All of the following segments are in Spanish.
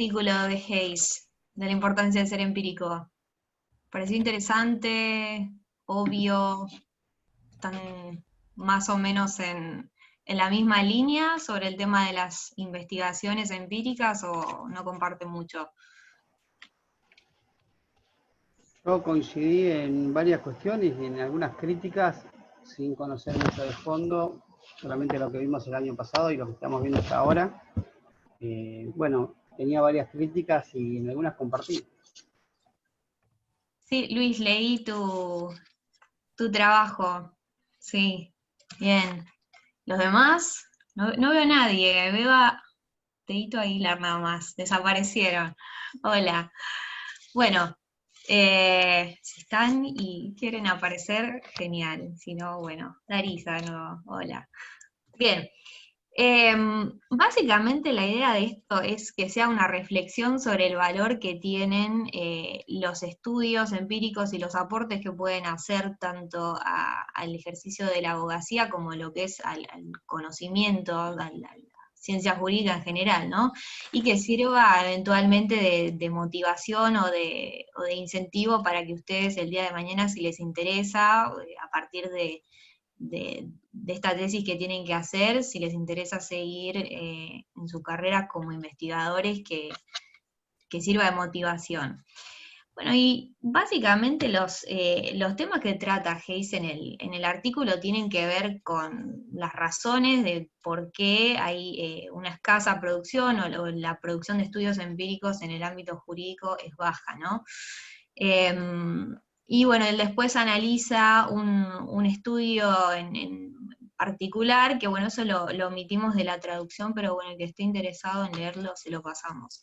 artículo de Hayes, de la importancia de ser empírico? Pareció interesante, obvio, están más o menos en la misma línea sobre el tema de las investigaciones empíricas o no comparten mucho. Yo coincidí en varias cuestiones y en algunas críticas, sin conocer mucho de fondo, solamente lo que vimos el año pasado y lo que estamos viendo hasta ahora. Bueno, tenía varias críticas y en algunas compartí. Sí, Luis, leí tu trabajo. Sí, bien. ¿Los demás? No veo a nadie, veo a Teito Aguilar nada más, desaparecieron. Hola. Bueno, si están y quieren aparecer, genial. Si no, bueno, Larisa, no, hola. Bien, básicamente la idea de esto es que sea una reflexión sobre el valor que tienen los estudios empíricos y los aportes que pueden hacer tanto al ejercicio de la abogacía como lo que es al conocimiento, a la ciencia jurídica en general, ¿no? Y que sirva eventualmente de motivación o de incentivo para que ustedes el día de mañana, si les interesa, a partir de esta tesis que tienen que hacer, si les interesa seguir en su carrera como investigadores, que sirva de motivación. Bueno, y básicamente los temas que trata Hayes en el artículo tienen que ver con las razones de por qué hay una escasa producción o la producción de estudios empíricos en el ámbito jurídico es baja, ¿no? Y bueno, él después analiza un estudio en particular, que bueno, eso lo omitimos de la traducción, pero bueno, el que esté interesado en leerlo, se lo pasamos.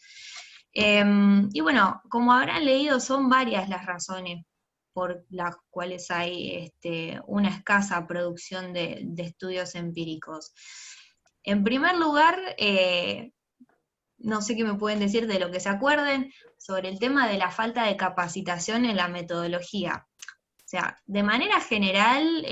Y bueno, como habrán leído, son varias las razones por las cuales hay una escasa producción de estudios empíricos. En primer lugar, no sé qué me pueden decir de lo que se acuerden sobre el tema de la falta de capacitación en la metodología. O sea, de manera general,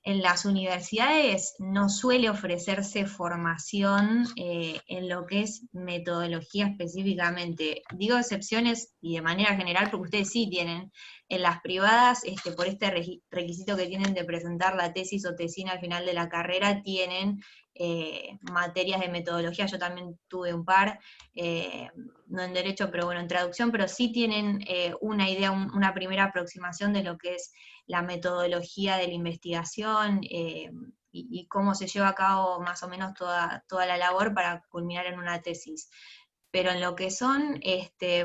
en las universidades no suele ofrecerse formación en lo que es metodología específicamente. Digo excepciones y de manera general porque ustedes sí tienen en las privadas, por este requisito que tienen de presentar la tesis o tesina al final de la carrera, tienen materias de metodología. Yo también tuve un par, no en derecho, pero bueno, en traducción, pero sí tienen una idea, una primera aproximación de lo que es la metodología de la investigación y cómo se lleva a cabo más o menos toda la labor para culminar en una tesis. Pero en lo que son,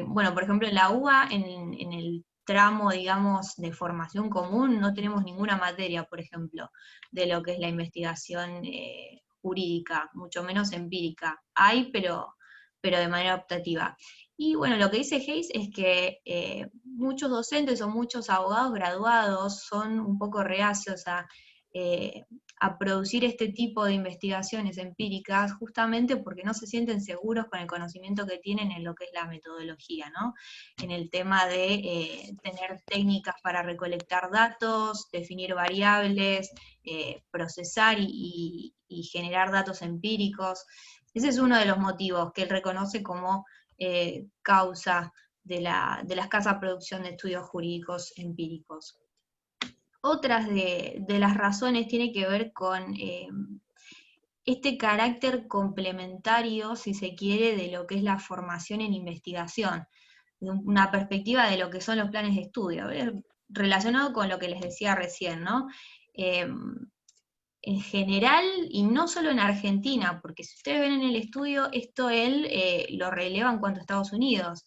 bueno, por ejemplo, en la UBA, en el tramo, digamos, de formación común, no tenemos ninguna materia, por ejemplo, de lo que es la investigación jurídica, mucho menos empírica. Hay, pero de manera optativa. Y bueno, lo que dice Hayes es que muchos docentes o muchos abogados graduados son un poco reacios a producir este tipo de investigaciones empíricas justamente porque no se sienten seguros con el conocimiento que tienen en lo que es la metodología, ¿no? En el tema de tener técnicas para recolectar datos, definir variables, procesar y generar datos empíricos. Ese es uno de los motivos que él reconoce como causa de la escasa producción de estudios jurídicos empíricos. Otras de las razones tiene que ver con este carácter complementario, si se quiere, de lo que es la formación en investigación, de una perspectiva de lo que son los planes de estudio, relacionado con lo que les decía recién, ¿no? En general, y no solo en Argentina, porque si ustedes ven en el estudio, esto él lo releva en cuanto a Estados Unidos.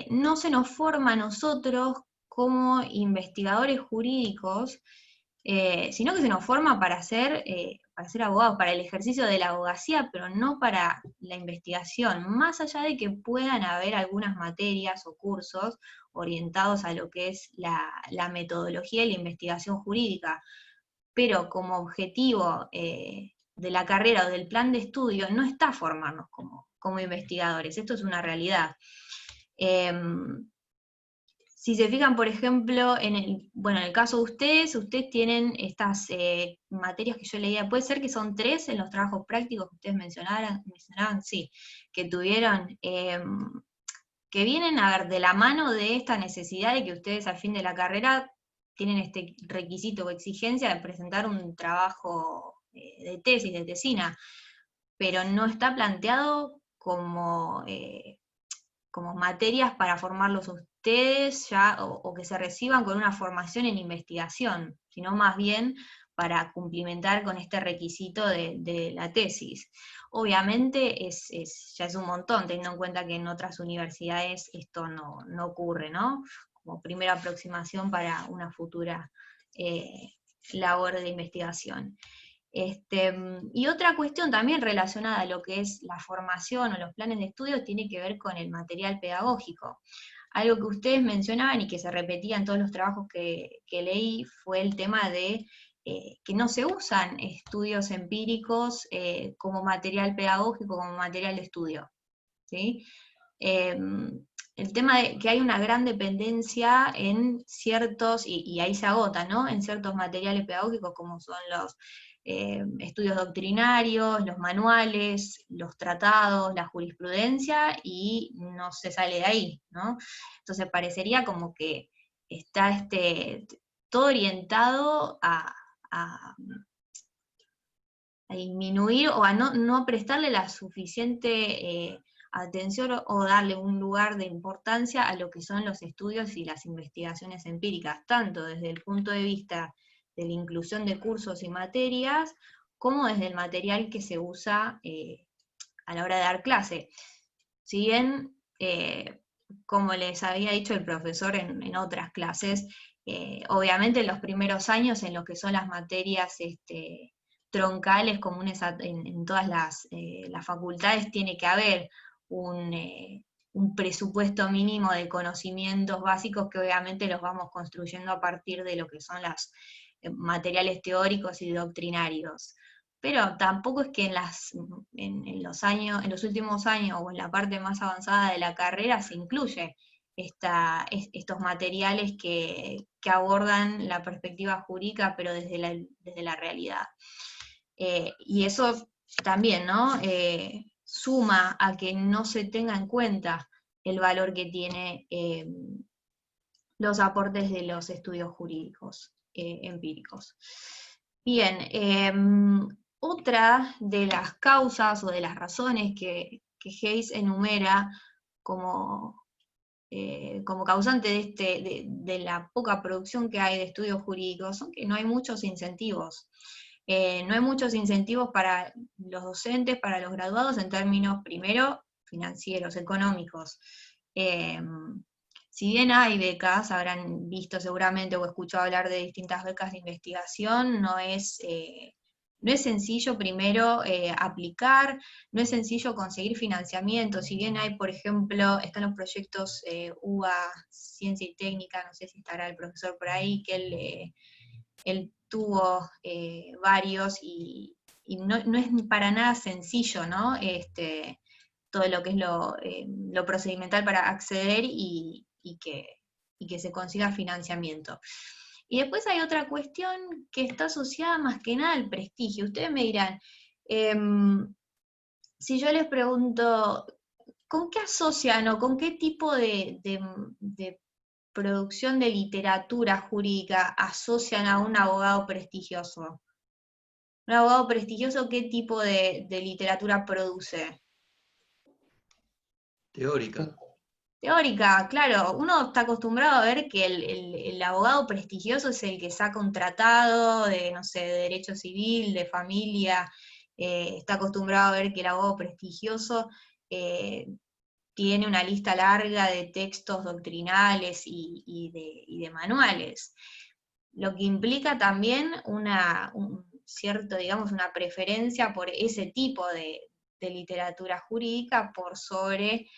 No se nos forma a nosotros como investigadores jurídicos, sino que se nos forma para ser abogados, para el ejercicio de la abogacía, pero no para la investigación, más allá de que puedan haber algunas materias o cursos orientados a lo que es la metodología y la investigación jurídica, pero como objetivo de la carrera o del plan de estudio no está formarnos como investigadores, esto es una realidad. si se fijan, por ejemplo, en el caso de ustedes tienen estas materias que yo leía, puede ser que son 3 en los trabajos prácticos que ustedes mencionaban, sí, que tuvieron, que vienen a ver de la mano de esta necesidad de que ustedes al fin de la carrera tienen este requisito o exigencia de presentar un trabajo de tesis, de tesina, pero no está planteado como materias para formarlos ustedes ya, o que se reciban con una formación en investigación, sino más bien para cumplimentar con este requisito de la tesis. Obviamente ya es un montón, teniendo en cuenta que en otras universidades esto no ocurre, ¿no? Como primera aproximación para una futura labor de investigación. Y otra cuestión también relacionada a lo que es la formación o los planes de estudio tiene que ver con el material pedagógico. Algo que ustedes mencionaban y que se repetía en todos los trabajos que leí fue el tema de que no se usan estudios empíricos como material pedagógico, como material de estudio, ¿sí? El tema de que hay una gran dependencia en ciertos, y ahí se agota, ¿no? En ciertos materiales pedagógicos como son los estudios doctrinarios, los manuales, los tratados, la jurisprudencia, y no se sale de ahí, ¿no? Entonces parecería como que está todo orientado a disminuir o a no prestarle la suficiente atención o darle un lugar de importancia a lo que son los estudios y las investigaciones empíricas, tanto desde el punto de vista de la inclusión de cursos y materias, como desde el material que se usa a la hora de dar clase. Si bien, como les había dicho el profesor en otras clases, obviamente en los primeros años en lo que son las materias troncales comunes en todas las facultades tiene que haber un presupuesto mínimo de conocimientos básicos que obviamente los vamos construyendo a partir de lo que son los materiales teóricos y doctrinarios. Pero tampoco es que en los últimos años o en la parte más avanzada de la carrera se incluye estos materiales que abordan la perspectiva jurídica, pero desde la realidad. Y eso también, ¿no? Suma a que no se tenga en cuenta el valor que tiene los aportes de los estudios jurídicos empíricos. Bien, otra de las causas o de las razones que Hayes enumera como causante de la poca producción que hay de estudios jurídicos son que no hay muchos incentivos. No hay muchos incentivos para los docentes, para los graduados, en términos, primero, financieros, económicos. Si bien hay becas, habrán visto seguramente o escuchado hablar de distintas becas de investigación, no es sencillo primero aplicar, no es sencillo conseguir financiamiento. Si bien hay, por ejemplo, están los proyectos UBA, Ciencia y Técnica, no sé si estará el profesor por ahí, que él tuvo varios y no es para nada sencillo, ¿no? Todo lo que es lo procedimental para acceder y que se consiga financiamiento. Y después hay otra cuestión que está asociada más que nada al prestigio. Ustedes me dirán, si yo les pregunto, ¿con qué asocian o con qué tipo de producción de literatura jurídica asocian a un abogado prestigioso? ¿Un abogado prestigioso qué tipo de literatura produce? Teórica. Teórica, claro. Uno está acostumbrado a ver que el abogado prestigioso es el que saca un tratado de, no sé, de derecho civil, de familia. Está acostumbrado a ver que el abogado prestigioso tiene una lista larga de textos doctrinales y de manuales. Lo que implica también digamos, una preferencia por ese tipo de literatura jurídica por sobre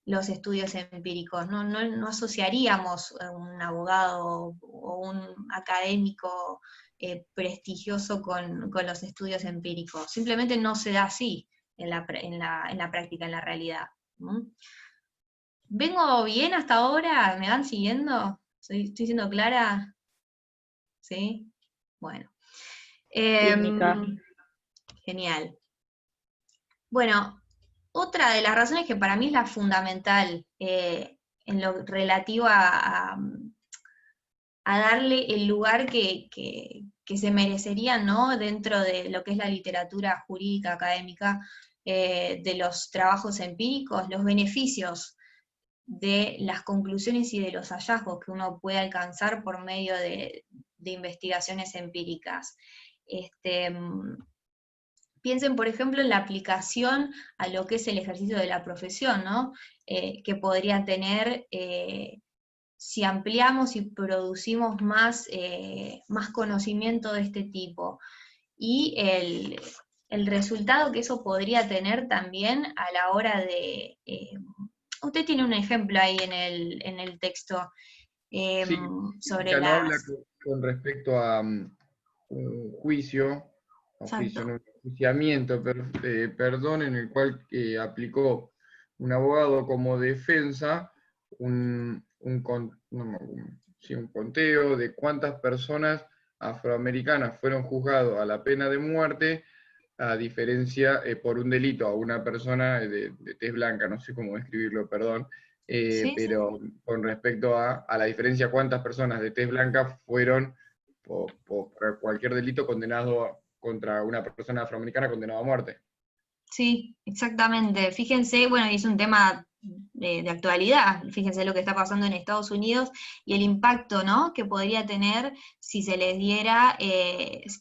los estudios empíricos. No asociaríamos a un abogado o un académico prestigioso con los estudios empíricos. Simplemente no se da así en la práctica, en la realidad. ¿Vengo bien hasta ahora? ¿Me van siguiendo? ¿Estoy siendo clara? ¿Sí? Bueno. Sí, Mica. Genial. Bueno, otra de las razones que para mí es la fundamental en lo relativo a darle el lugar que se merecerían, ¿no? Dentro de lo que es la literatura jurídica académica, de los trabajos empíricos, los beneficios de las conclusiones y de los hallazgos que uno puede alcanzar por medio de investigaciones empíricas. Este, Piensen, por ejemplo, en la aplicación a lo que es el ejercicio de la profesión, ¿no? Que podría tener si ampliamos y producimos más conocimiento de este tipo. Y el resultado que eso podría tener también a la hora de... usted tiene un ejemplo ahí en el texto eh, Sí, sobre ya no habla las... con respecto a un juicio, o juicio, no, Exacto. un enjuiciamiento, perdón, en el cual aplicó un abogado como defensa un conteo de cuántas personas afroamericanas fueron juzgadas a la pena de muerte, a diferencia por un delito a una persona de tez blanca, no sé cómo describirlo, perdón, Sí, sí. pero con respecto a la diferencia cuántas personas de tez blanca fueron por cualquier delito condenado contra una persona afroamericana condenada a muerte. Sí, exactamente. Fíjense, bueno, y es un tema de actualidad, fíjense lo que está pasando en Estados Unidos y el impacto, ¿no?, que podría tener si se les diera,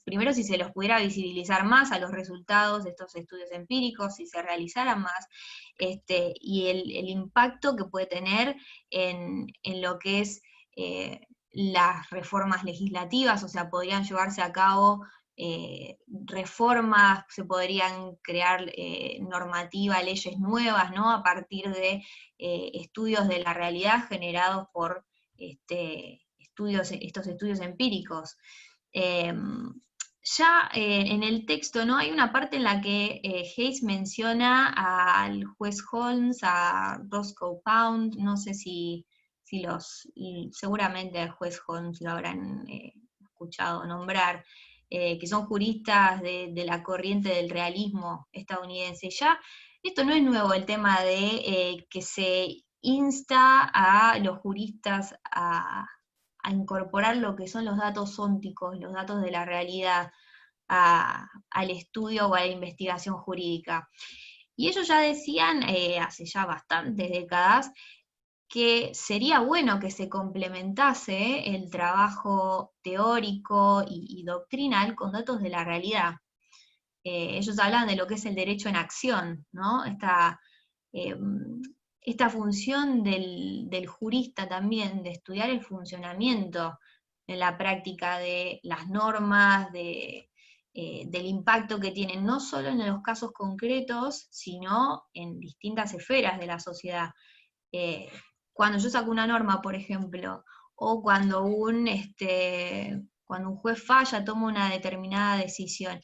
primero si se los pudiera visibilizar más a los resultados de estos estudios empíricos, si se realizaran más, y el impacto que puede tener en lo que es las reformas legislativas, o sea, podrían llevarse a cabo reformas, se podrían crear normativa, leyes nuevas, ¿no? A partir de estudios de la realidad generados por estos estudios empíricos. Eh, en el texto, ¿no? Hay una parte en la que Hayes menciona al juez Holmes, a Roscoe Pound, no sé si seguramente al juez Holmes lo habrán escuchado nombrar, que son juristas de la corriente del realismo estadounidense. Ya, esto no es nuevo, el tema de que se insta a los juristas a incorporar lo que son los datos ónticos, los datos de la realidad, al estudio o a la investigación jurídica. Y ellos ya decían, hace ya bastantes décadas, que sería bueno que se complementase el trabajo teórico y doctrinal con datos de la realidad. Ellos hablan de lo que es el derecho en acción, ¿no? Eh, esta función del jurista también, de estudiar el funcionamiento en la práctica de las normas, del impacto que tienen, no solo en los casos concretos, sino en distintas esferas de la sociedad. Eh, Cuando yo saco una norma, por ejemplo, o cuando un juez falla, toma una determinada decisión,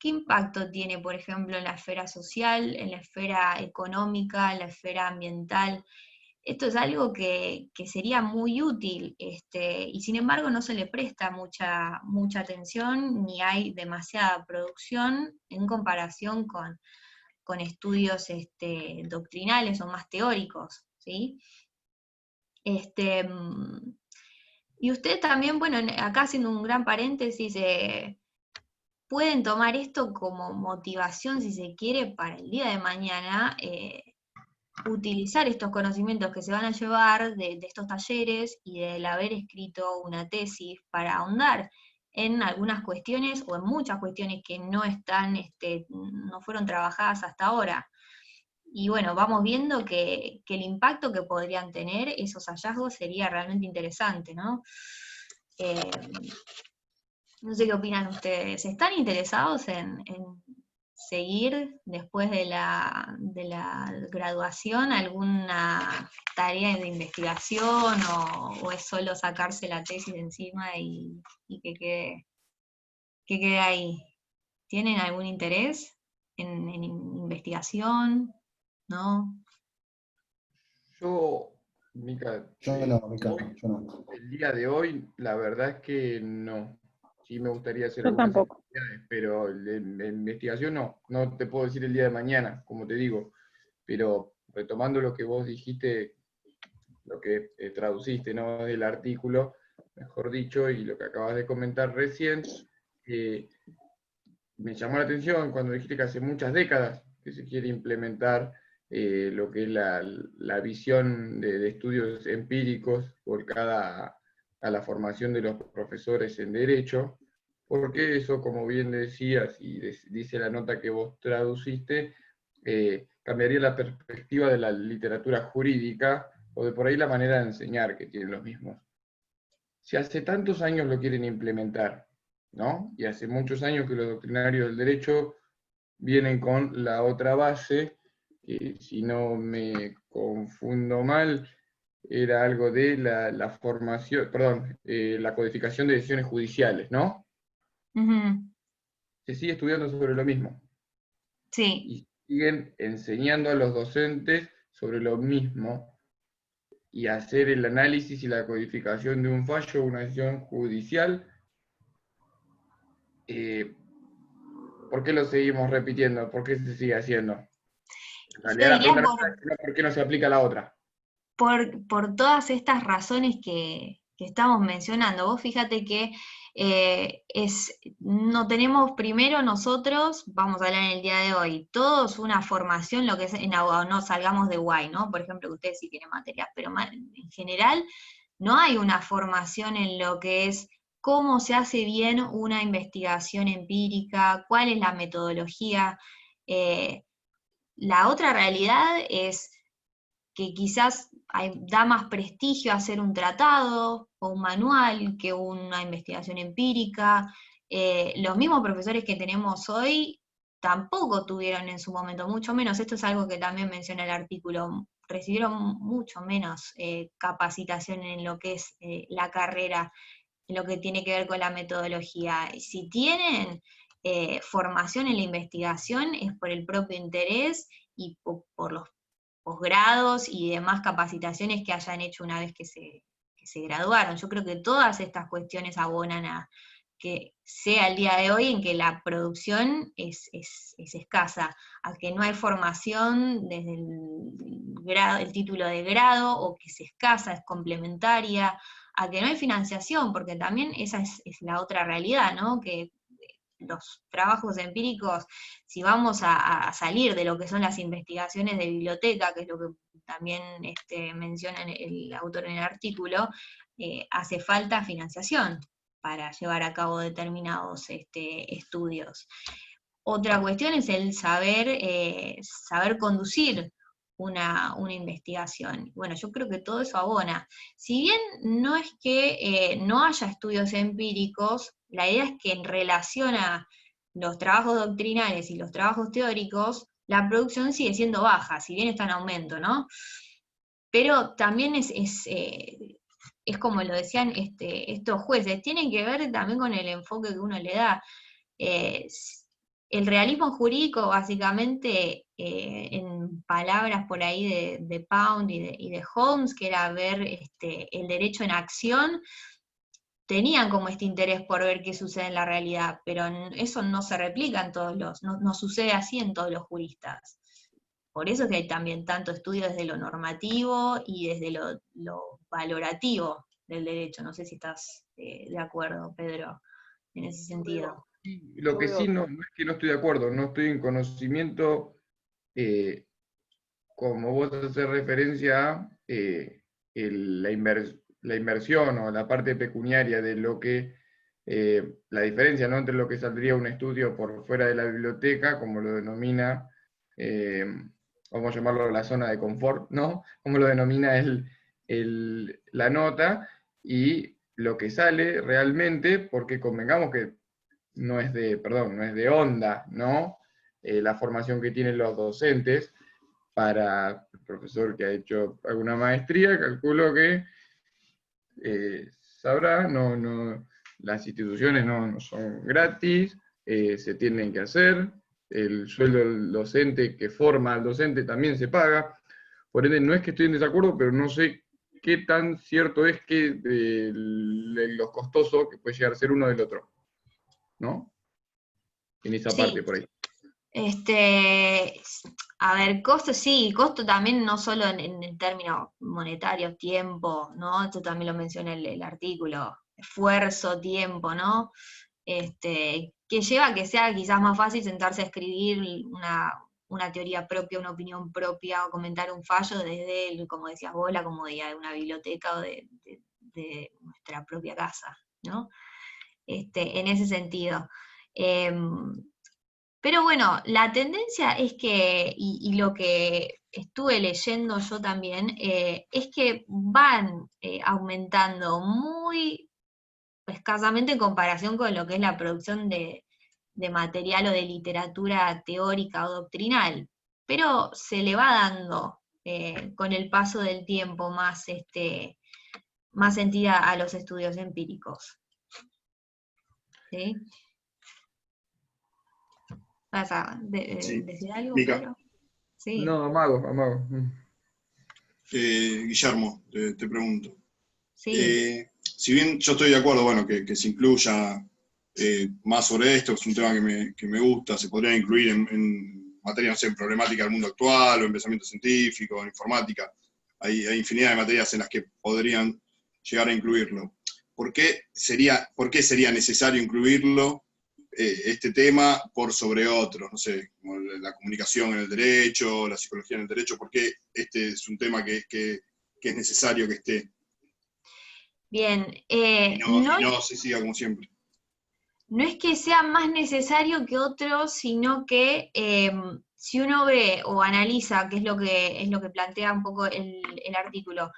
¿qué impacto tiene, por ejemplo, en la esfera social, en la esfera económica, en la esfera ambiental? Esto es algo que sería muy útil, y sin embargo no se le presta mucha atención, ni hay demasiada producción en comparación con estudios doctrinales o más teóricos, ¿sí? Este, y ustedes también, bueno, acá haciendo un gran paréntesis, pueden tomar esto como motivación, si se quiere, para el día de mañana, utilizar estos conocimientos que se van a llevar de estos talleres y del haber escrito una tesis para ahondar en algunas cuestiones o en muchas cuestiones que no están, no fueron trabajadas hasta ahora. Y bueno, vamos viendo que el impacto que podrían tener esos hallazgos sería realmente interesante, ¿no? Eh, no sé qué opinan ustedes. ¿Están interesados en seguir después de la graduación alguna tarea de investigación o es solo sacarse la tesis de encima y que quede ahí? ¿Tienen algún interés en investigación? ¿No? Yo Mica, Yo no, Mica, yo no. el día de hoy, la verdad es que no. Sí me gustaría hacer Yo algunas tampoco. actividades, pero la investigación no. No te puedo decir el día de mañana, como te digo. Pero retomando lo que vos dijiste, lo que traduciste, ¿no? Del artículo, mejor dicho, y lo que acabas de comentar recién, me llamó la atención cuando dijiste que hace muchas décadas que se quiere implementar lo que es la visión de estudios empíricos volcada a la formación de los profesores en Derecho, porque eso, como bien decías, y dice la nota que vos traduciste, cambiaría la perspectiva de la literatura jurídica, o de por ahí la manera de enseñar que tienen los mismos. Si hace tantos años lo quieren implementar, ¿no? Y hace muchos años que los doctrinarios del derecho vienen con la otra base, que si no me confundo mal, era algo de la formación, perdón, la codificación de decisiones judiciales, ¿no? Ujú. Se sigue estudiando sobre lo mismo. Sí. Y siguen enseñando a los docentes sobre lo mismo, y hacer el análisis y la codificación de un fallo, una decisión judicial. ¿Por qué lo seguimos repitiendo? ¿Por qué se sigue haciendo? En Yo realidad la diría pregunta no es por qué no se aplica la otra. por todas estas razones que estamos mencionando. Vos fíjate que no tenemos primero nosotros, vamos a hablar en el día de hoy, todos una formación, lo que es en abogado, no salgamos de guay, ¿no? Por ejemplo, que ustedes sí tienen materias, pero en general no hay una formación en lo que es cómo se hace bien una investigación empírica, cuál es la metodología. La otra realidad es que quizás da más prestigio hacer un tratado o un manual que una investigación empírica. Los mismos profesores que tenemos hoy tampoco tuvieron en su momento, mucho menos, esto es algo que también menciona el artículo, recibieron mucho menos capacitación en lo que es la carrera, en lo que tiene que ver con la metodología. Si tienen formación en la investigación es por el propio interés y por los posgrados y demás capacitaciones que hayan hecho una vez que se graduaron. Yo creo que todas estas cuestiones abonan a que sea el día de hoy en que la producción es escasa, a que no hay formación desde el título de grado, o que es escasa, es complementaria, a que no hay financiación, porque también esa es la otra realidad, ¿no? Que los trabajos empíricos, si vamos a salir de lo que son las investigaciones de biblioteca, que es lo que también menciona el autor en el artículo, hace falta financiación para llevar a cabo determinados estudios. Otra cuestión es el saber conducir una investigación. Bueno, yo creo que todo eso abona. Si bien no es que no haya estudios empíricos, la idea es que en relación a los trabajos doctrinales y los trabajos teóricos, la producción sigue siendo baja, si bien está en aumento, ¿no? Pero también es como lo decían estos jueces, tienen que ver también con el enfoque que uno le da. El realismo jurídico, básicamente, en palabras por ahí de Pound y de Holmes, que era ver el derecho en acción, tenían como este interés por ver qué sucede en la realidad, pero eso no se replica en no sucede así en todos los juristas. Por eso es que hay también tanto estudio desde lo normativo y desde lo valorativo del derecho. No sé si estás de acuerdo, Pedro, en ese sentido. Lo que sí no es que no estoy de acuerdo, no estoy en conocimiento, como vos haces referencia a la inversión o la parte pecuniaria de lo que, la diferencia, ¿no?, entre lo que saldría un estudio por fuera de la biblioteca, como lo denomina, vamos a llamarlo la zona de confort, ¿no?, como lo denomina la nota, y lo que sale realmente, porque convengamos que no es de onda, ¿no? La formación que tienen los docentes. Para el profesor que ha hecho alguna maestría, calculo que sabrá, las instituciones no son gratis, se tienen que hacer, el sueldo del docente que forma al docente también se paga, por ende no es que estoy en desacuerdo, pero no sé qué tan cierto es que lo costoso que puede llegar a ser uno del otro, ¿no? En esa Sí. parte por ahí. A ver, costo sí, costo también no solo en términos monetarios, tiempo, ¿no? Esto también lo menciona el artículo, esfuerzo, tiempo, ¿no? Que lleva a que sea quizás más fácil sentarse a escribir una teoría propia, una opinión propia, o comentar un fallo desde, como decías vos, la comodidad de una biblioteca o de nuestra propia casa, ¿no? En ese sentido. Pero bueno, la tendencia es que, y lo que estuve leyendo yo también, es que van aumentando muy escasamente en comparación con lo que es la producción de material o de literatura teórica o doctrinal, pero se le va dando con el paso del tiempo más entidad a los estudios empíricos. ¿Sí? ¿Vas a Sí. decir algo, Mica. Pedro? Sí. No, Amago. Guillermo, te pregunto. Sí. Si bien yo estoy de acuerdo, bueno, que se incluya más sobre esto, es un tema que me gusta, se podría incluir en materias, no sé, en problemática del mundo actual, o en pensamiento científico, en informática. Hay infinidad de materias en las que podrían llegar a incluirlo. ¿Por qué sería necesario incluirlo, este tema, por sobre otros? No sé, como la comunicación en el derecho, la psicología en el derecho. ¿Por qué este es un tema que es necesario que esté? Bien, Y no se siga como siempre. no es que sea más necesario que otros, sino que si uno ve o analiza, que es lo que plantea un poco el artículo,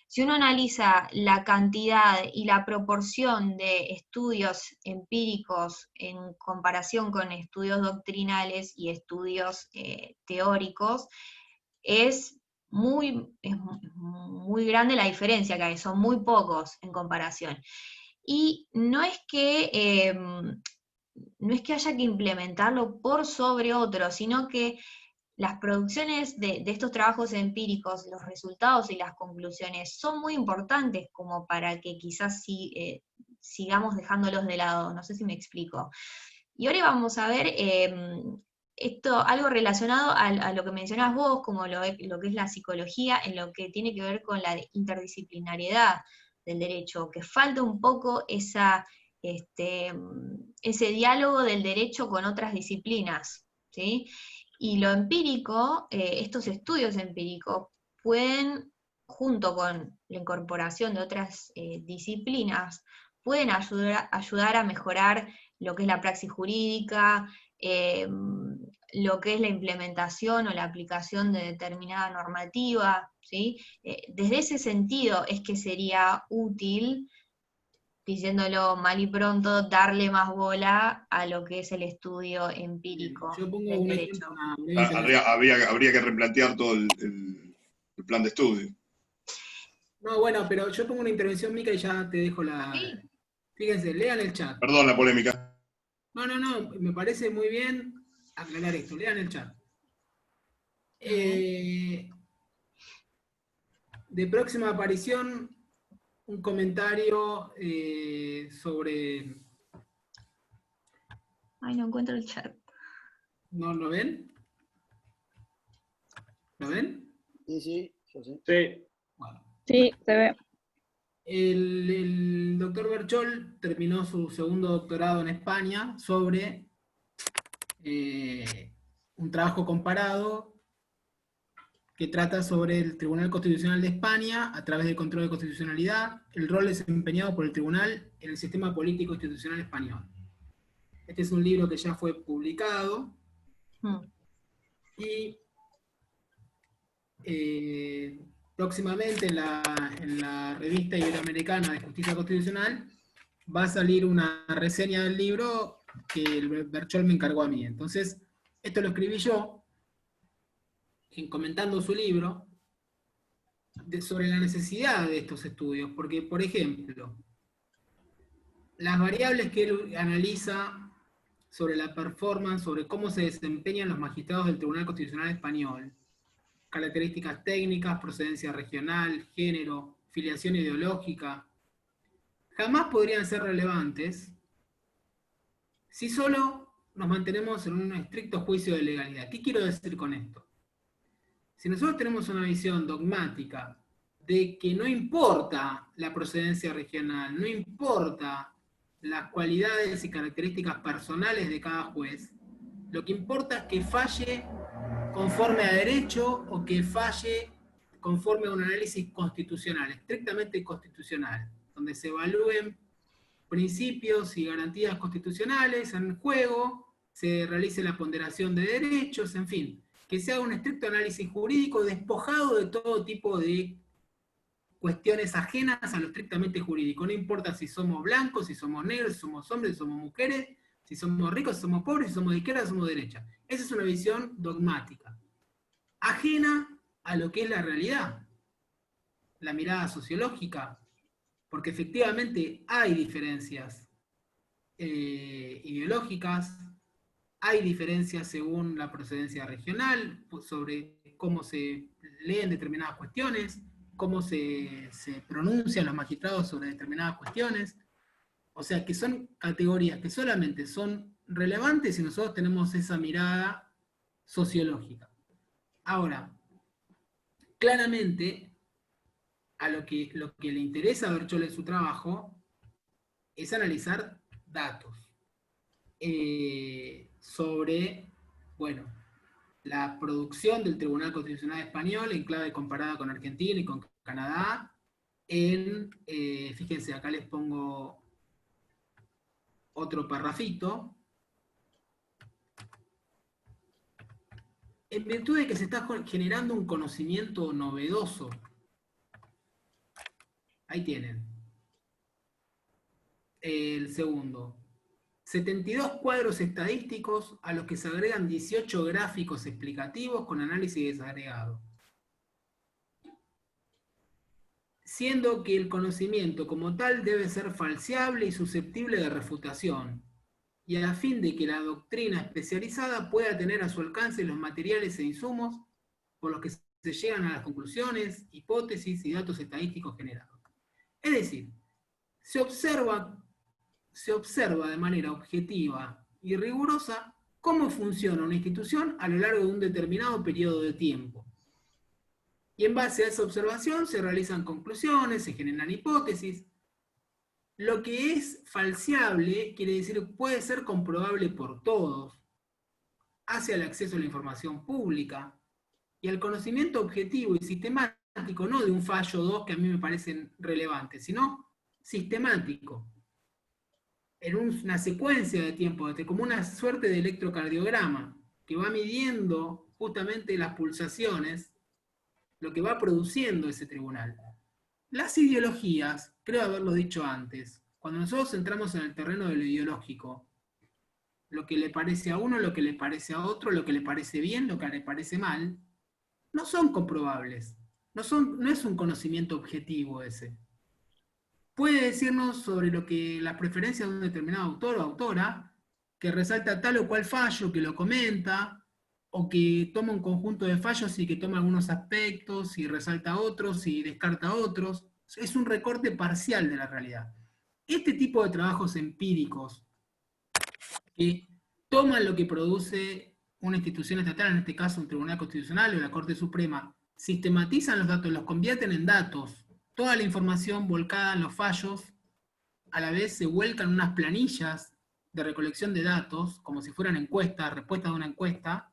si uno analiza la cantidad y la proporción de estudios empíricos en comparación con estudios doctrinales y estudios teóricos, es muy grande la diferencia que hay, son muy pocos en comparación. Y no es que haya que implementarlo por sobre otro, sino que las producciones de estos trabajos empíricos, los resultados y las conclusiones son muy importantes como para que quizás sigamos dejándolos de lado, no sé si me explico. Y ahora vamos a ver algo relacionado a lo que mencionás vos, como lo que es la psicología, en lo que tiene que ver con la interdisciplinariedad del derecho, que falta un poco ese diálogo del derecho con otras disciplinas, ¿sí? Y lo empírico, estos estudios empíricos, pueden, junto con la incorporación de otras disciplinas, pueden ayudar a mejorar lo que es la praxis jurídica, lo que es la implementación o la aplicación de determinada normativa, ¿sí? Desde ese sentido es que sería útil, diciéndolo mal y pronto, darle más bola a lo que es el estudio empírico Yo pongo del un derecho. ejemplo, una breve Habría que replantear todo el plan de estudio. No, bueno, pero yo pongo una intervención, Mica, y ya te dejo la... Sí. Fíjense, lean el chat. Perdón la polémica. No, me parece muy bien aclarar esto, lean el chat. De próxima aparición, un comentario sobre... Ay, no encuentro el chat. ¿No lo ven? ¿Lo ven? Sí, yo sí. Sí. Bueno. Sí, se ve. El doctor Berchol terminó su segundo doctorado en España sobre un trabajo comparado que trata sobre el Tribunal Constitucional de España a través del control de constitucionalidad, el rol desempeñado por el tribunal en el sistema político institucional español. Este es un libro que ya fue publicado y próximamente en la revista iberoamericana de Justicia Constitucional va a salir una reseña del libro que el Berchol me encargó a mí. Entonces, esto lo escribí yo, comentando su libro, sobre la necesidad de estos estudios, porque, por ejemplo, las variables que él analiza sobre la performance, sobre cómo se desempeñan los magistrados del Tribunal Constitucional Español, características técnicas, procedencia regional, género, filiación ideológica, jamás podrían ser relevantes si solo nos mantenemos en un estricto juicio de legalidad. ¿Qué quiero decir con esto? Si nosotros tenemos una visión dogmática de que no importa la procedencia regional, no importa las cualidades y características personales de cada juez, lo que importa es que falle conforme a derecho o que falle conforme a un análisis constitucional, estrictamente constitucional, donde se evalúen principios y garantías constitucionales en juego, se realice la ponderación de derechos, en fin, que se haga un estricto análisis jurídico despojado de todo tipo de cuestiones ajenas a lo estrictamente jurídico. No importa si somos blancos, si somos negros, si somos hombres, si somos mujeres, si somos ricos, si somos pobres, si somos de izquierda, si somos de derecha. Esa es una visión dogmática, ajena a lo que es la realidad, la mirada sociológica, porque efectivamente hay diferencias ideológicas, hay diferencias según la procedencia regional, sobre cómo se leen determinadas cuestiones, cómo se pronuncian los magistrados sobre determinadas cuestiones. O sea, que son categorías que solamente son relevantes si nosotros tenemos esa mirada sociológica. Ahora, claramente, a lo que le interesa a Berchol en su trabajo es analizar datos sobre, bueno, la producción del Tribunal Constitucional Español en clave comparada con Argentina y con Canadá. Fíjense, acá les pongo otro parrafito. En virtud de que se está generando un conocimiento novedoso. Ahí tienen. El segundo. 72 cuadros estadísticos a los que se agregan 18 gráficos explicativos con análisis desagregado. Siendo que el conocimiento como tal debe ser falseable y susceptible de refutación, y a fin de que la doctrina especializada pueda tener a su alcance los materiales e insumos por los que se llegan a las conclusiones, hipótesis y datos estadísticos generados. Es decir, se observa de manera objetiva y rigurosa cómo funciona una institución a lo largo de un determinado periodo de tiempo. Y en base a esa observación se realizan conclusiones, se generan hipótesis. Lo que es falseable quiere decir puede ser comprobable por todos, hacia el acceso a la información pública y al conocimiento objetivo y sistemático, no de un fallo o dos que a mí me parecen relevantes, sino sistemático, en una secuencia de tiempo, como una suerte de electrocardiograma, que va midiendo justamente las pulsaciones, lo que va produciendo ese tribunal. Las ideologías, creo haberlo dicho antes, cuando nosotros entramos en el terreno de lo ideológico, lo que le parece a uno, lo que le parece a otro, lo que le parece bien, lo que le parece mal, no son comprobables, no es un conocimiento objetivo ese. Puede decirnos sobre lo que la preferencia de un determinado autor o autora, que resalta tal o cual fallo, que lo comenta, o que toma un conjunto de fallos y que toma algunos aspectos y resalta otros y descarta otros. Es un recorte parcial de la realidad. Este tipo de trabajos empíricos que toman lo que produce una institución estatal, en este caso un Tribunal Constitucional o la Corte Suprema, sistematizan los datos, los convierten en datos, toda la información volcada en los fallos, a la vez se vuelcan unas planillas de recolección de datos, como si fueran encuestas, respuestas de una encuesta,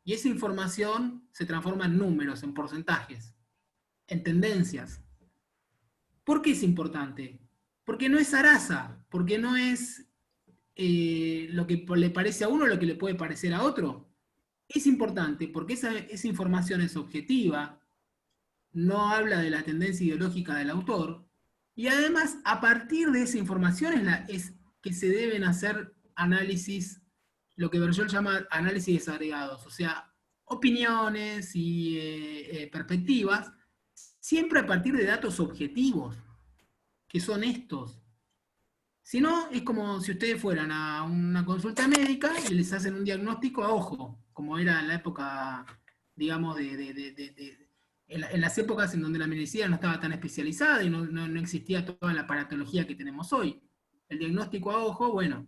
y esa información se transforma en números, en porcentajes, en tendencias. ¿Por qué es importante? Porque no es zaraza, porque no es lo que le parece a uno lo que le puede parecer a otro. Es importante porque esa información es objetiva, no habla de la tendencia ideológica del autor, y además a partir de esa información es que se deben hacer análisis, lo que Berchol llama análisis desagregados, o sea, opiniones y perspectivas, siempre a partir de datos objetivos, que son estos. Si no, es como si ustedes fueran a una consulta médica y les hacen un diagnóstico a ojo, como era en la época, digamos, en las épocas en donde la medicina no estaba tan especializada y no existía toda la aparatología que tenemos hoy. El diagnóstico a ojo, bueno.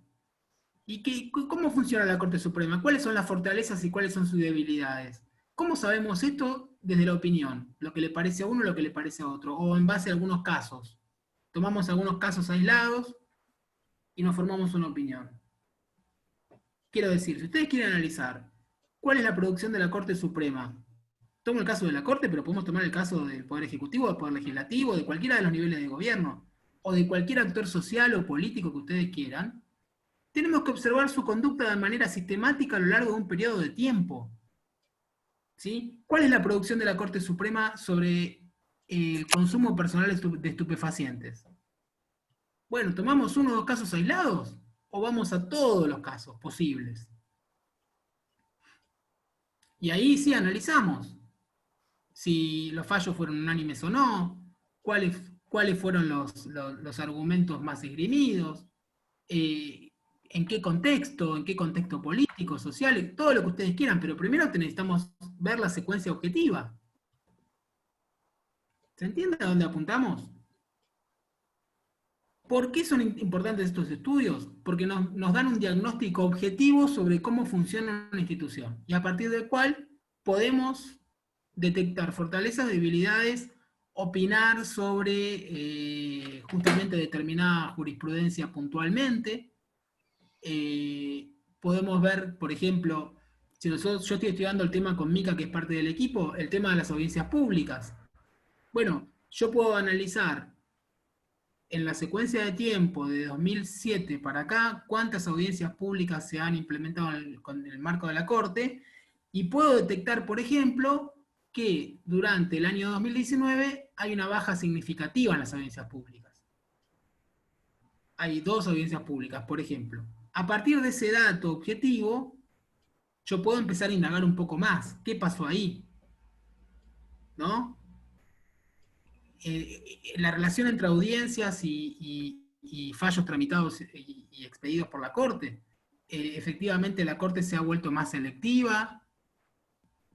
¿Y cómo funciona la Corte Suprema? ¿Cuáles son las fortalezas y cuáles son sus debilidades? ¿Cómo sabemos esto desde la opinión? Lo que le parece a uno, lo que le parece a otro, o en base a algunos casos. Tomamos algunos casos aislados y nos formamos una opinión. Quiero decir, si ustedes quieren analizar cuál es la producción de la Corte Suprema, tomo el caso de la Corte, pero podemos tomar el caso del Poder Ejecutivo, del Poder Legislativo, de cualquiera de los niveles de gobierno, o de cualquier actor social o político que ustedes quieran, tenemos que observar su conducta de manera sistemática a lo largo de un periodo de tiempo. ¿Sí? ¿Cuál es la producción de la Corte Suprema sobre el consumo personal de estupefacientes? Bueno, ¿tomamos uno o dos casos aislados? ¿O vamos a todos los casos posibles? Y ahí sí analizamos si los fallos fueron unánimes o no, cuáles fueron los argumentos más esgrimidos, en qué contexto político, social, todo lo que ustedes quieran, pero primero necesitamos ver la secuencia objetiva. ¿Se entiende a dónde apuntamos? ¿Por qué son importantes estos estudios? Porque nos dan un diagnóstico objetivo sobre cómo funciona una institución, y a partir del cual podemos detectar fortalezas, debilidades, opinar sobre justamente determinada jurisprudencia puntualmente. Podemos ver, por ejemplo, si yo estoy estudiando el tema con Mica, que es parte del equipo, el tema de las audiencias públicas. Bueno, yo puedo analizar en la secuencia de tiempo de 2007 para acá cuántas audiencias públicas se han implementado con el marco de la Corte, y puedo detectar, por ejemplo, que durante el año 2019 hay una baja significativa en las audiencias públicas. Hay 2 audiencias públicas, por ejemplo. A partir de ese dato objetivo, yo puedo empezar a indagar un poco más. ¿Qué pasó ahí? ¿No? La relación entre audiencias y fallos tramitados y expedidos por la Corte. Efectivamente, la Corte se ha vuelto más selectiva,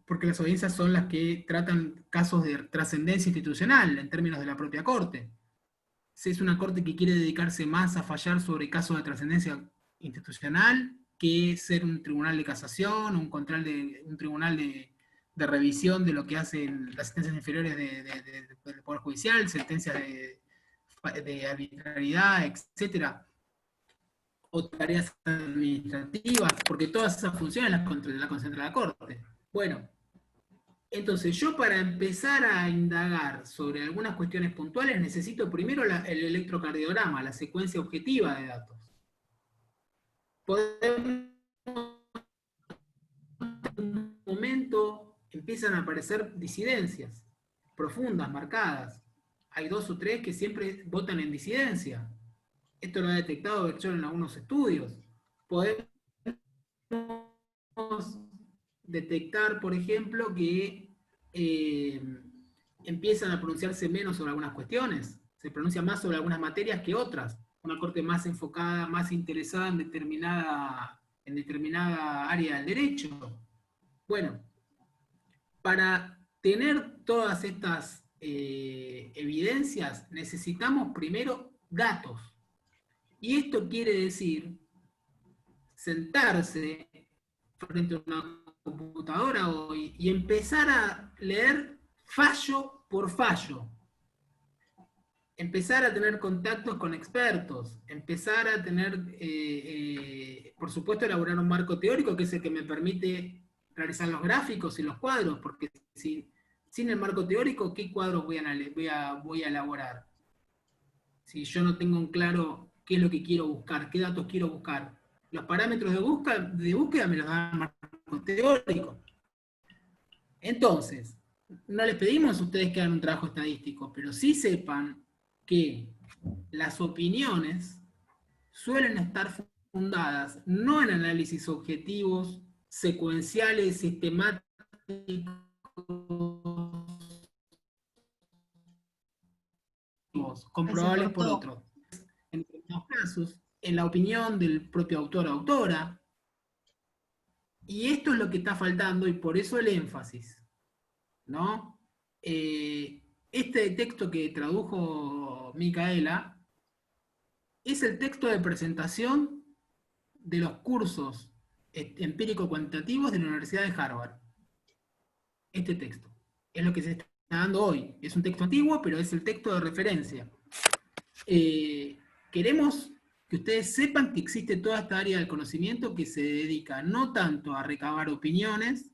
porque las audiencias son las que tratan casos de trascendencia institucional en términos de la propia Corte. Si es una Corte que quiere dedicarse más a fallar sobre casos de trascendencia institucional que ser un tribunal de casación, un tribunal de revisión de lo que hacen las sentencias inferiores del Poder Judicial, sentencias de arbitrariedad, etcétera, o tareas administrativas, porque todas esas funciones las concentra la Corte. Bueno, entonces yo para empezar a indagar sobre algunas cuestiones puntuales necesito primero el electrocardiograma, la secuencia objetiva de datos. Podemos, en un momento empiezan a aparecer disidencias profundas, marcadas. Hay 2 o 3 que siempre votan en disidencia. Esto lo ha detectado Berchol en algunos estudios. Podemos detectar, por ejemplo, que empiezan a pronunciarse menos sobre algunas cuestiones. Se pronuncia más sobre algunas materias que otras. Una Corte más enfocada, más interesada en determinada área del derecho. Bueno, para tener todas estas evidencias necesitamos primero datos. Y esto quiere decir sentarse frente a una computadora y empezar a leer fallo por fallo. Empezar a tener contactos con expertos, empezar a tener, por supuesto, elaborar un marco teórico que es el que me permite realizar los gráficos y los cuadros, porque sin el marco teórico, ¿qué cuadros voy a elaborar? Si yo no tengo en claro qué es lo que quiero buscar, qué datos quiero buscar. Los parámetros de búsqueda me los da el marco teórico. Entonces, no les pedimos a ustedes que hagan un trabajo estadístico, pero sí sepan que las opiniones suelen estar fundadas no en análisis objetivos, secuenciales, sistemáticos, comprobables por otros. En algunos casos, en la opinión del propio autor o autora, y esto es lo que está faltando y por eso el énfasis, ¿no? Este texto que tradujo Micaela es el texto de presentación de los cursos empírico-cuantitativos de la Universidad de Harvard. Este texto es lo que se está dando hoy. Es un texto antiguo, pero es el texto de referencia. Queremos que ustedes sepan que existe toda esta área del conocimiento que se dedica no tanto a recabar opiniones,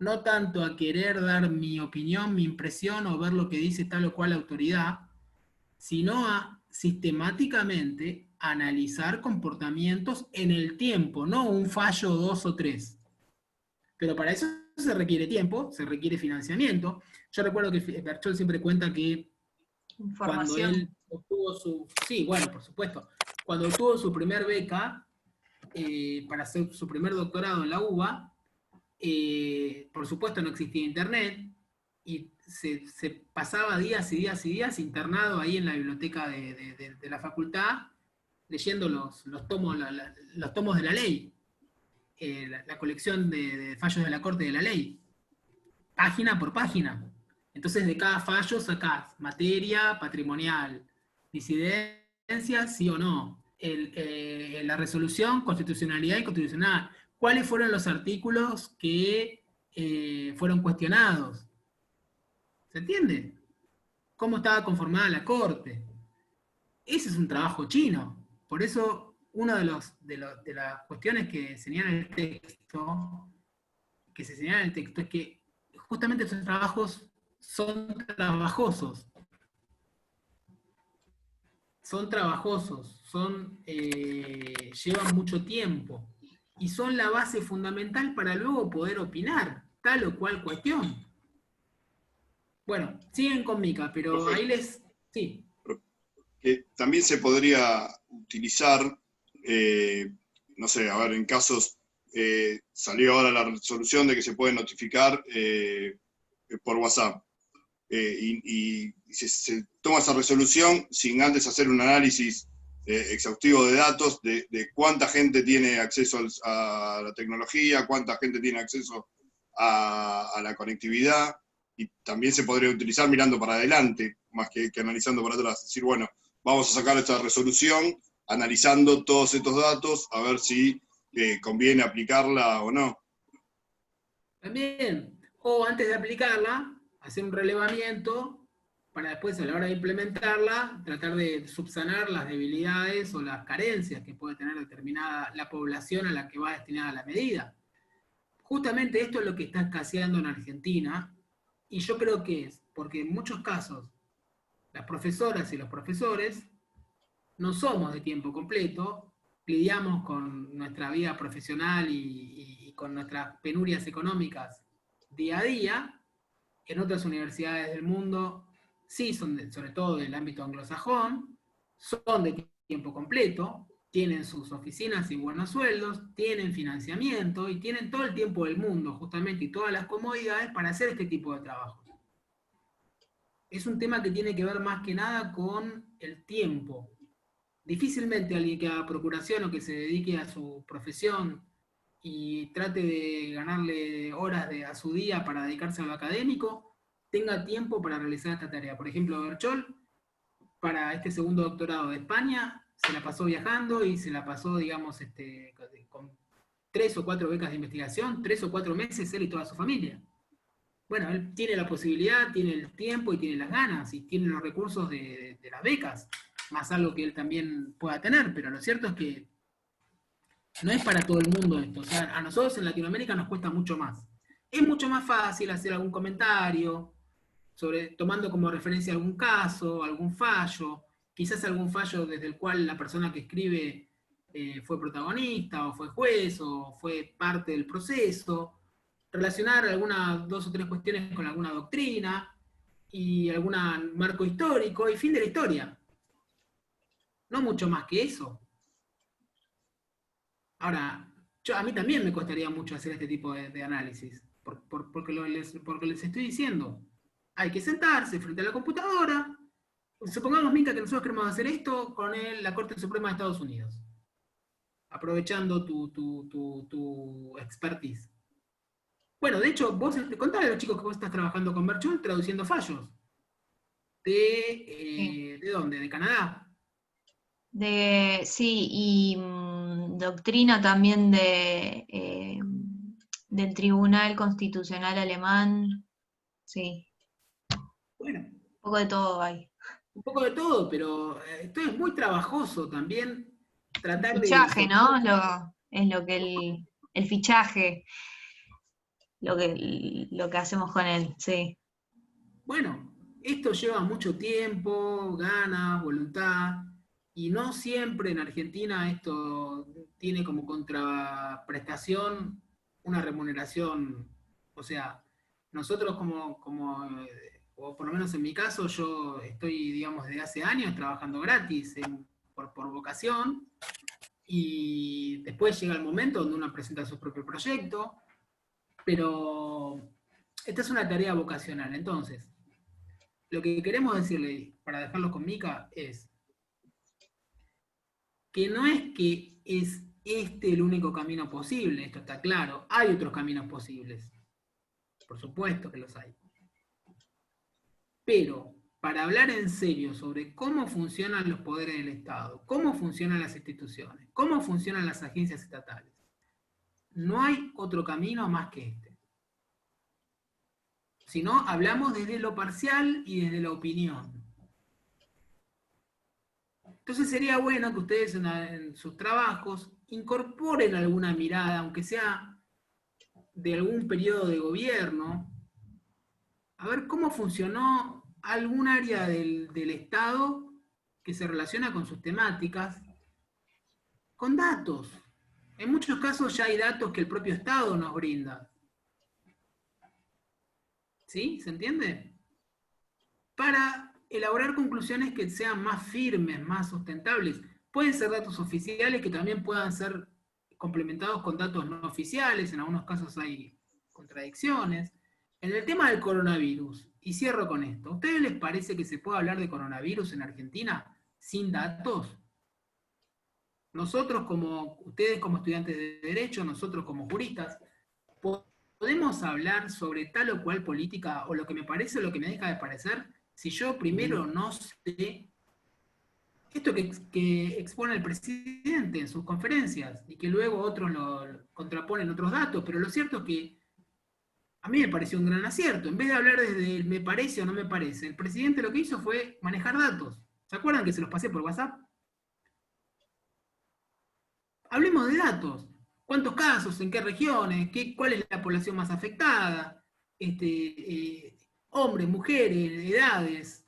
no tanto a querer dar mi opinión, mi impresión, o ver lo que dice tal o cual autoridad, sino a sistemáticamente analizar comportamientos en el tiempo, no un fallo, 2 o 3. Pero para eso se requiere tiempo, se requiere financiamiento. Yo recuerdo que Berchol siempre cuenta que cuando él obtuvo su... Sí, bueno, por supuesto. Cuando obtuvo su primer beca para hacer su primer doctorado en la UBA, por supuesto no existía internet, y se pasaba días y días y días internado ahí en la biblioteca de la facultad, leyendo los tomos de la ley, la colección de fallos de la Corte de la Ley, página por página. Entonces de cada fallo sacás materia, patrimonial, disidencia, sí o no, la resolución, constitucionalidad y constitucional. ¿Cuáles fueron los artículos que fueron cuestionados? ¿Se entiende? ¿Cómo estaba conformada la Corte? Ese es un trabajo chino. Por eso, una de las cuestiones que señala el texto, es que justamente estos trabajos son trabajosos. Son trabajosos, llevan mucho tiempo, y son la base fundamental para luego poder opinar tal o cual cuestión. Bueno, siguen con Mica, pero Perfecto. ahí les... Sí. Que también se podría utilizar, no sé, a ver, en casos, salió ahora la resolución de que se puede notificar por WhatsApp, y se toma esa resolución sin antes hacer un análisis exhaustivo de datos de cuánta gente tiene acceso a la tecnología, cuánta gente tiene acceso a la conectividad, y también se podría utilizar mirando para adelante, más que analizando para atrás. Es decir, bueno, vamos a sacar esta resolución analizando todos estos datos, a ver si conviene aplicarla o no. También, o antes de aplicarla, hacer un relevamiento para después, a la hora de implementarla, tratar de subsanar las debilidades o las carencias que puede tener determinada la población a la que va destinada la medida. Justamente esto es lo que está escaseando en Argentina, y yo creo que es porque en muchos casos las profesoras y los profesores no somos de tiempo completo, lidiamos con nuestra vida profesional y con nuestras penurias económicas día a día. En otras universidades del mundo sí son, sobre todo del ámbito anglosajón, son de tiempo completo, tienen sus oficinas y buenos sueldos, tienen financiamiento y tienen todo el tiempo del mundo, justamente, y todas las comodidades para hacer este tipo de trabajos. Es un tema que tiene que ver más que nada con el tiempo. Difícilmente alguien que haga procuración o que se dedique a su profesión y trate de ganarle horas a su día para dedicarse a lo académico, tenga tiempo para realizar esta tarea. Por ejemplo, Berchol, para este segundo doctorado de España, se la pasó viajando y se la pasó, digamos, con 3 o 4 becas de investigación, 3 o 4 meses, él y toda su familia. Bueno, él tiene la posibilidad, tiene el tiempo y tiene las ganas, y tiene los recursos de las becas, más algo que él también pueda tener, pero lo cierto es que no es para todo el mundo esto. O sea, a nosotros en Latinoamérica nos cuesta mucho más. Es mucho más fácil hacer algún comentario, tomando como referencia algún caso, algún fallo, quizás algún fallo desde el cual la persona que escribe fue protagonista, o fue juez, o fue parte del proceso, relacionar algunas 2 o 3 cuestiones con alguna doctrina, y algún marco histórico, y fin de la historia. No mucho más que eso. Ahora, a mí también me costaría mucho hacer este tipo de análisis, porque les estoy diciendo, hay que sentarse frente a la computadora. Supongamos, Mica, que nosotros queremos hacer esto con la Corte Suprema de Estados Unidos, aprovechando tu expertise. Bueno, de hecho, vos contale a los chicos que vos estás trabajando con Berchol traduciendo fallos. ¿De dónde? ¿De Canadá? Sí, y doctrina también del Tribunal Constitucional Alemán, sí, Bueno, un poco de todo hay. un poco de todo, pero esto es muy trabajoso también El tratar de fichaje, disolver. ¿no? Es lo que el fichaje, lo que hacemos con él, sí. Bueno, esto lleva mucho tiempo, ganas, voluntad, y no siempre en Argentina esto tiene como contraprestación una remuneración. O sea, nosotros o por lo menos en mi caso, yo estoy, digamos, desde hace años trabajando gratis por vocación, y después llega el momento donde uno presenta su propio proyecto, pero esta es una tarea vocacional. Entonces, lo que queremos decirle, para dejarlo con Mica, es que no es que es este el único camino posible, esto está claro, hay otros caminos posibles, por supuesto que los hay. Pero para hablar en serio sobre cómo funcionan los poderes del Estado, cómo funcionan las instituciones, cómo funcionan las agencias estatales, no hay otro camino más que este. Si no, hablamos desde lo parcial y desde la opinión. Entonces sería bueno que ustedes en sus trabajos incorporen alguna mirada, aunque sea de algún periodo de gobierno, a ver cómo funcionó algún área del Estado que se relaciona con sus temáticas, con datos. En muchos casos ya hay datos que el propio Estado nos brinda. ¿Sí? ¿Se entiende? Para elaborar conclusiones que sean más firmes, más sustentables. Pueden ser datos oficiales que también puedan ser complementados con datos no oficiales, en algunos casos hay contradicciones. En el tema del coronavirus, y cierro con esto, ¿a ustedes les parece que se puede hablar de coronavirus en Argentina sin datos? Nosotros ustedes como estudiantes de Derecho, nosotros como juristas, podemos hablar sobre tal o cual política, o lo que me parece o lo que me deja de parecer, si yo primero no sé esto que expone el presidente en sus conferencias y que luego otros lo contraponen otros datos. Pero lo cierto es que a mí me pareció un gran acierto. En vez de hablar desde el me parece o no me parece, el presidente lo que hizo fue manejar datos. ¿Se acuerdan que se los pasé por WhatsApp? Hablemos de datos. ¿Cuántos casos? ¿En qué regiones? ¿Cuál es la población más afectada? Hombres, mujeres, edades,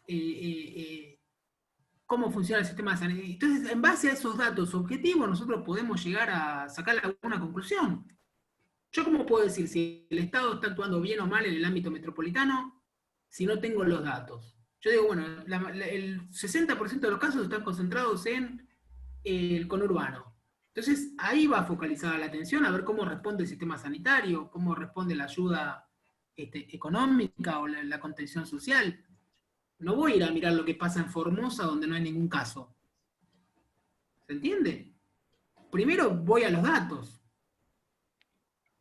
cómo funciona el sistema de sanidad. Entonces, en base a esos datos objetivos, nosotros podemos llegar a sacar alguna conclusión. ¿Yo cómo puedo decir si el Estado está actuando bien o mal en el ámbito metropolitano si no tengo los datos? Yo digo, bueno, el 60% de los casos están concentrados en el conurbano. Entonces, ahí va focalizada la atención a ver cómo responde el sistema sanitario, cómo responde la ayuda económica o la contención social. No voy a ir a mirar lo que pasa en Formosa donde no hay ningún caso. ¿Se entiende? Primero voy a los datos.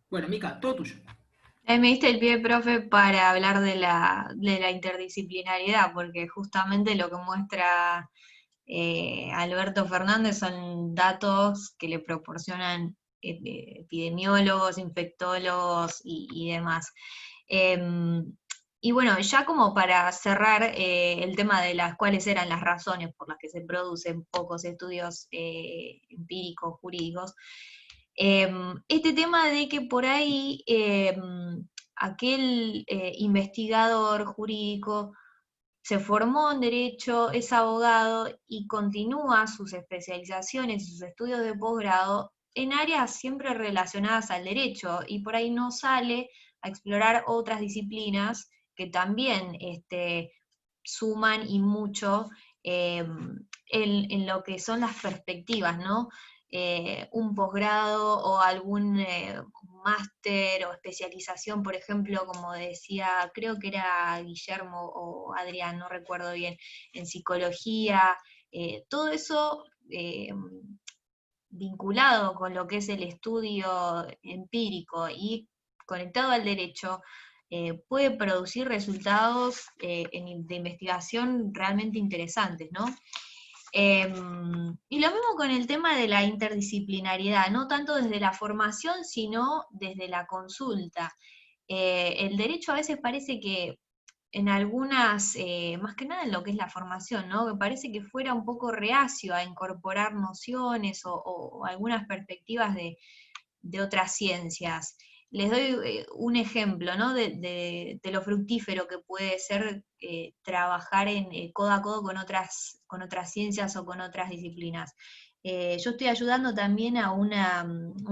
Bueno, Mica, todo tuyo. Me diste el pie, profe, para hablar de la interdisciplinariedad, porque justamente lo que muestra Alberto Fernández son datos que le proporcionan epidemiólogos, infectólogos y demás. Y bueno, ya como para cerrar el tema de cuáles eran las razones por las que se producen pocos estudios empíricos, jurídicos, este tema de que por ahí aquel investigador jurídico se formó en Derecho, es abogado y continúa sus especializaciones y sus estudios de posgrado en áreas siempre relacionadas al derecho y por ahí no sale a explorar otras disciplinas que también suman y mucho en lo que son las perspectivas, ¿no? Un posgrado o algún máster o especialización, por ejemplo, como decía, creo que era Guillermo o Adrián, no recuerdo bien, en psicología, todo eso vinculado con lo que es el estudio empírico y conectado al derecho, puede producir resultados de investigación realmente interesantes, ¿no? Y lo mismo con el tema de la interdisciplinariedad, no tanto desde la formación, sino desde la consulta. El derecho a veces parece que en algunas, más que nada en lo que es la formación, ¿no? Me parece que fuera un poco reacio a incorporar nociones o algunas perspectivas de otras ciencias. Les doy un ejemplo, ¿no? de lo fructífero que puede ser trabajar codo a codo con otras ciencias o con otras disciplinas. Yo estoy ayudando también a una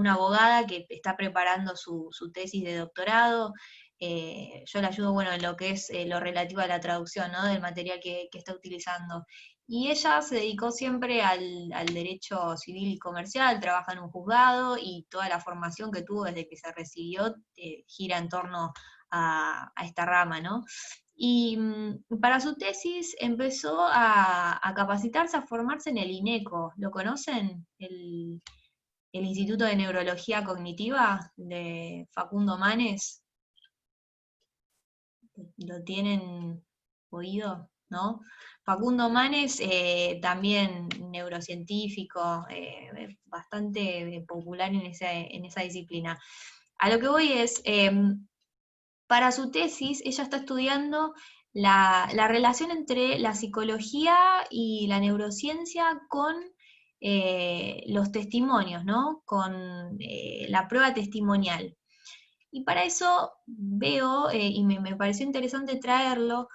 abogada que está preparando su tesis de doctorado. Yo le ayudo, bueno, en lo que es lo relativo a la traducción, ¿no? Del material que está utilizando. Y ella se dedicó siempre al derecho civil y comercial, trabaja en un juzgado y toda la formación que tuvo desde que se recibió gira en torno a esta rama, ¿no? Y para su tesis empezó a capacitarse, a formarse en el INECO. ¿Lo conocen? El Instituto de Neurología Cognitiva de Facundo Manes. ¿Lo tienen oído? ¿No? Facundo Manes, también neurocientífico, bastante popular en esa disciplina. A lo que voy es, para su tesis, ella está estudiando la relación entre la psicología y la neurociencia con los testimonios, ¿no? Con la prueba testimonial. Y para eso veo, y me pareció interesante traerlo,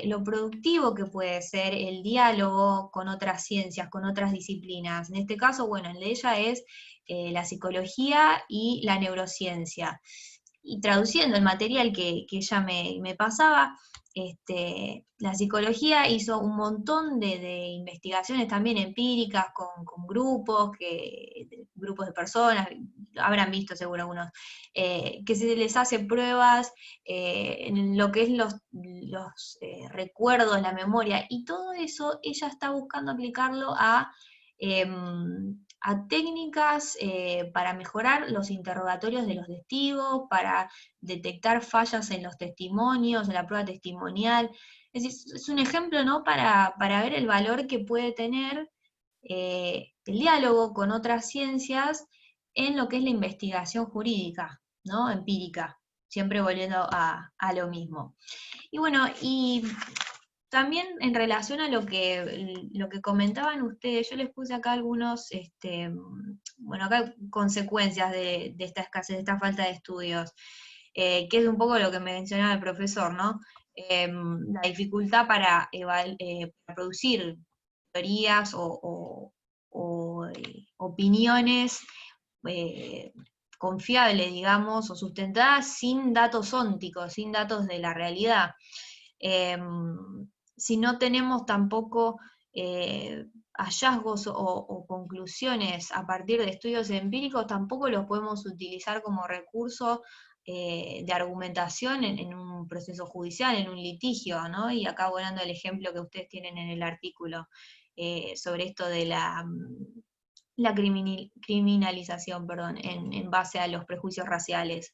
lo productivo que puede ser el diálogo con otras ciencias, con otras disciplinas. En este caso, bueno, el de ella es la psicología y la neurociencia. Y traduciendo el material que ella me pasaba, la psicología hizo un montón de investigaciones también empíricas con grupos, grupos de personas, habrán visto seguro algunos, que se les hace pruebas en lo que es los recuerdos, la memoria, y todo eso ella está buscando aplicarlo a técnicas para mejorar los interrogatorios de los testigos, para detectar fallas en los testimonios, en la prueba testimonial. Es decir, es un ejemplo, ¿no? para ver el valor que puede tener el diálogo con otras ciencias en lo que es la investigación jurídica, ¿no? Empírica, siempre volviendo a lo mismo. Y bueno, y también en relación a lo que comentaban ustedes, yo les puse acá algunos, bueno, acá consecuencias de esta escasez, de esta falta de estudios, que es un poco lo que me mencionaba el profesor, ¿no? La dificultad para producir teorías o opiniones confiables, digamos, o sustentadas sin datos ónticos, sin datos de la realidad. Si no tenemos tampoco hallazgos o conclusiones a partir de estudios empíricos, tampoco los podemos utilizar como recurso de argumentación en un proceso judicial, en un litigio, ¿no? Y acá volando el ejemplo que ustedes tienen en el artículo sobre esto de la criminalización, perdón, en base a los prejuicios raciales.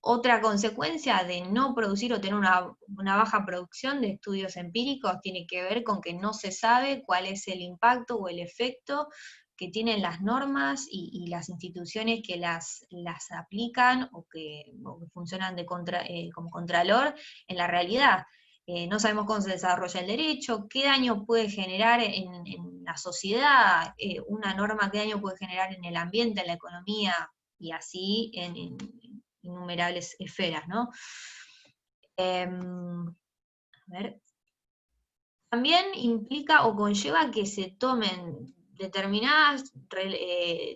Otra consecuencia de no producir o tener una baja producción de estudios empíricos tiene que ver con que no se sabe cuál es el impacto o el efecto que tienen las normas y las instituciones que las aplican o que funcionan como contralor en la realidad. No sabemos cómo se desarrolla el derecho, qué daño puede generar en la sociedad, una norma, qué daño puede generar en el ambiente, en la economía, y así en innumerables esferas, ¿no? A ver. También implica o conlleva que se tomen determinadas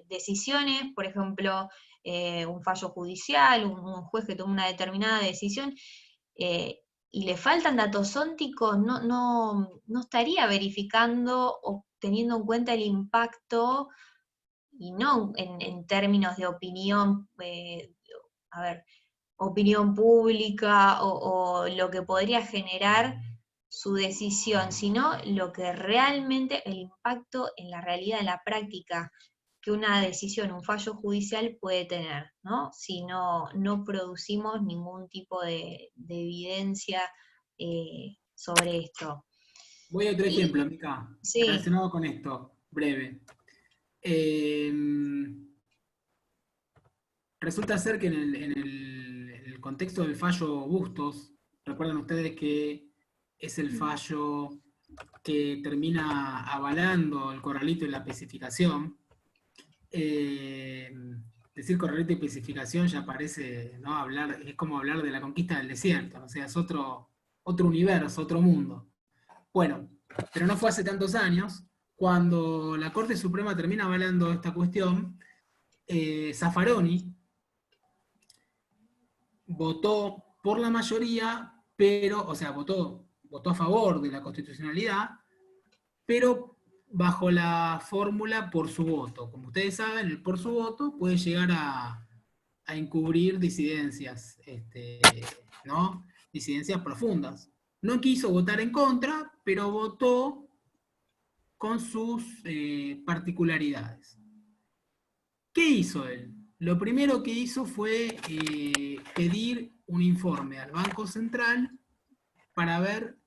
decisiones, por ejemplo, un fallo judicial, un juez que toma una determinada decisión, y le faltan datos ónticos, no estaría verificando o teniendo en cuenta el impacto, y no en términos de opinión, opinión pública o lo que podría generar su decisión, sino lo que realmente, el impacto en la realidad, en la práctica que una decisión, un fallo judicial puede tener, ¿no? Si no producimos ningún tipo de evidencia sobre esto. Voy a otro Y- ejemplo, Mica, sí, relacionado con esto, breve. Resulta ser que en el contexto del fallo Bustos, recuerdan ustedes que es el fallo que termina avalando el corralito y la especificación. Decir corralito y especificación ya parece, ¿no? Hablar, es como hablar de la conquista del desierto, ¿no? O sea, es otro universo, otro mundo. Bueno, pero no fue hace tantos años, cuando la Corte Suprema termina avalando esta cuestión, Zaffaroni votó por la mayoría, pero, o sea, votó a favor de la constitucionalidad, pero bajo la fórmula por su voto. Como ustedes saben, el por su voto puede llegar a encubrir disidencias, ¿no? Disidencias profundas. No quiso votar en contra, pero votó con sus particularidades. ¿Qué hizo él? Lo primero que hizo fue pedir un informe al Banco Central para ver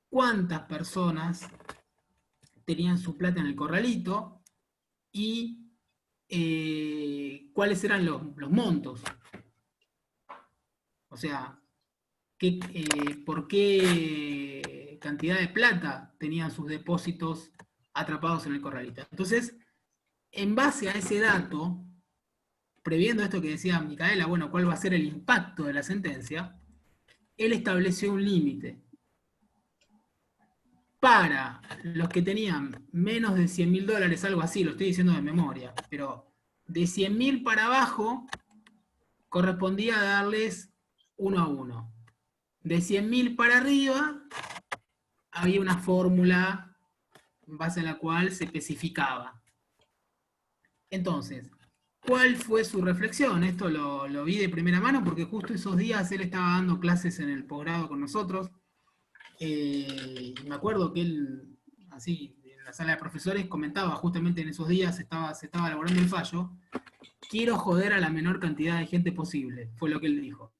cuántas personas tenían su plata en el corralito y cuáles eran los montos. O sea, por qué cantidad de plata tenían sus depósitos atrapados en el corralito. Entonces, en base a ese dato, previendo esto que decía Micaela, bueno, cuál va a ser el impacto de la sentencia, él estableció un límite. Para los que tenían menos de $100.000, algo así, lo estoy diciendo de memoria, pero de 100.000 para abajo correspondía darles 1 a 1. De 100.000 para arriba había una fórmula en base a la cual se especificaba. Entonces, ¿cuál fue su reflexión? Esto lo vi de primera mano porque justo esos días él estaba dando clases en el posgrado con nosotros. Y me acuerdo que él, así, en la sala de profesores, comentaba justamente en esos días, se estaba elaborando el fallo, quiero joder a la menor cantidad de gente posible, fue lo que él dijo.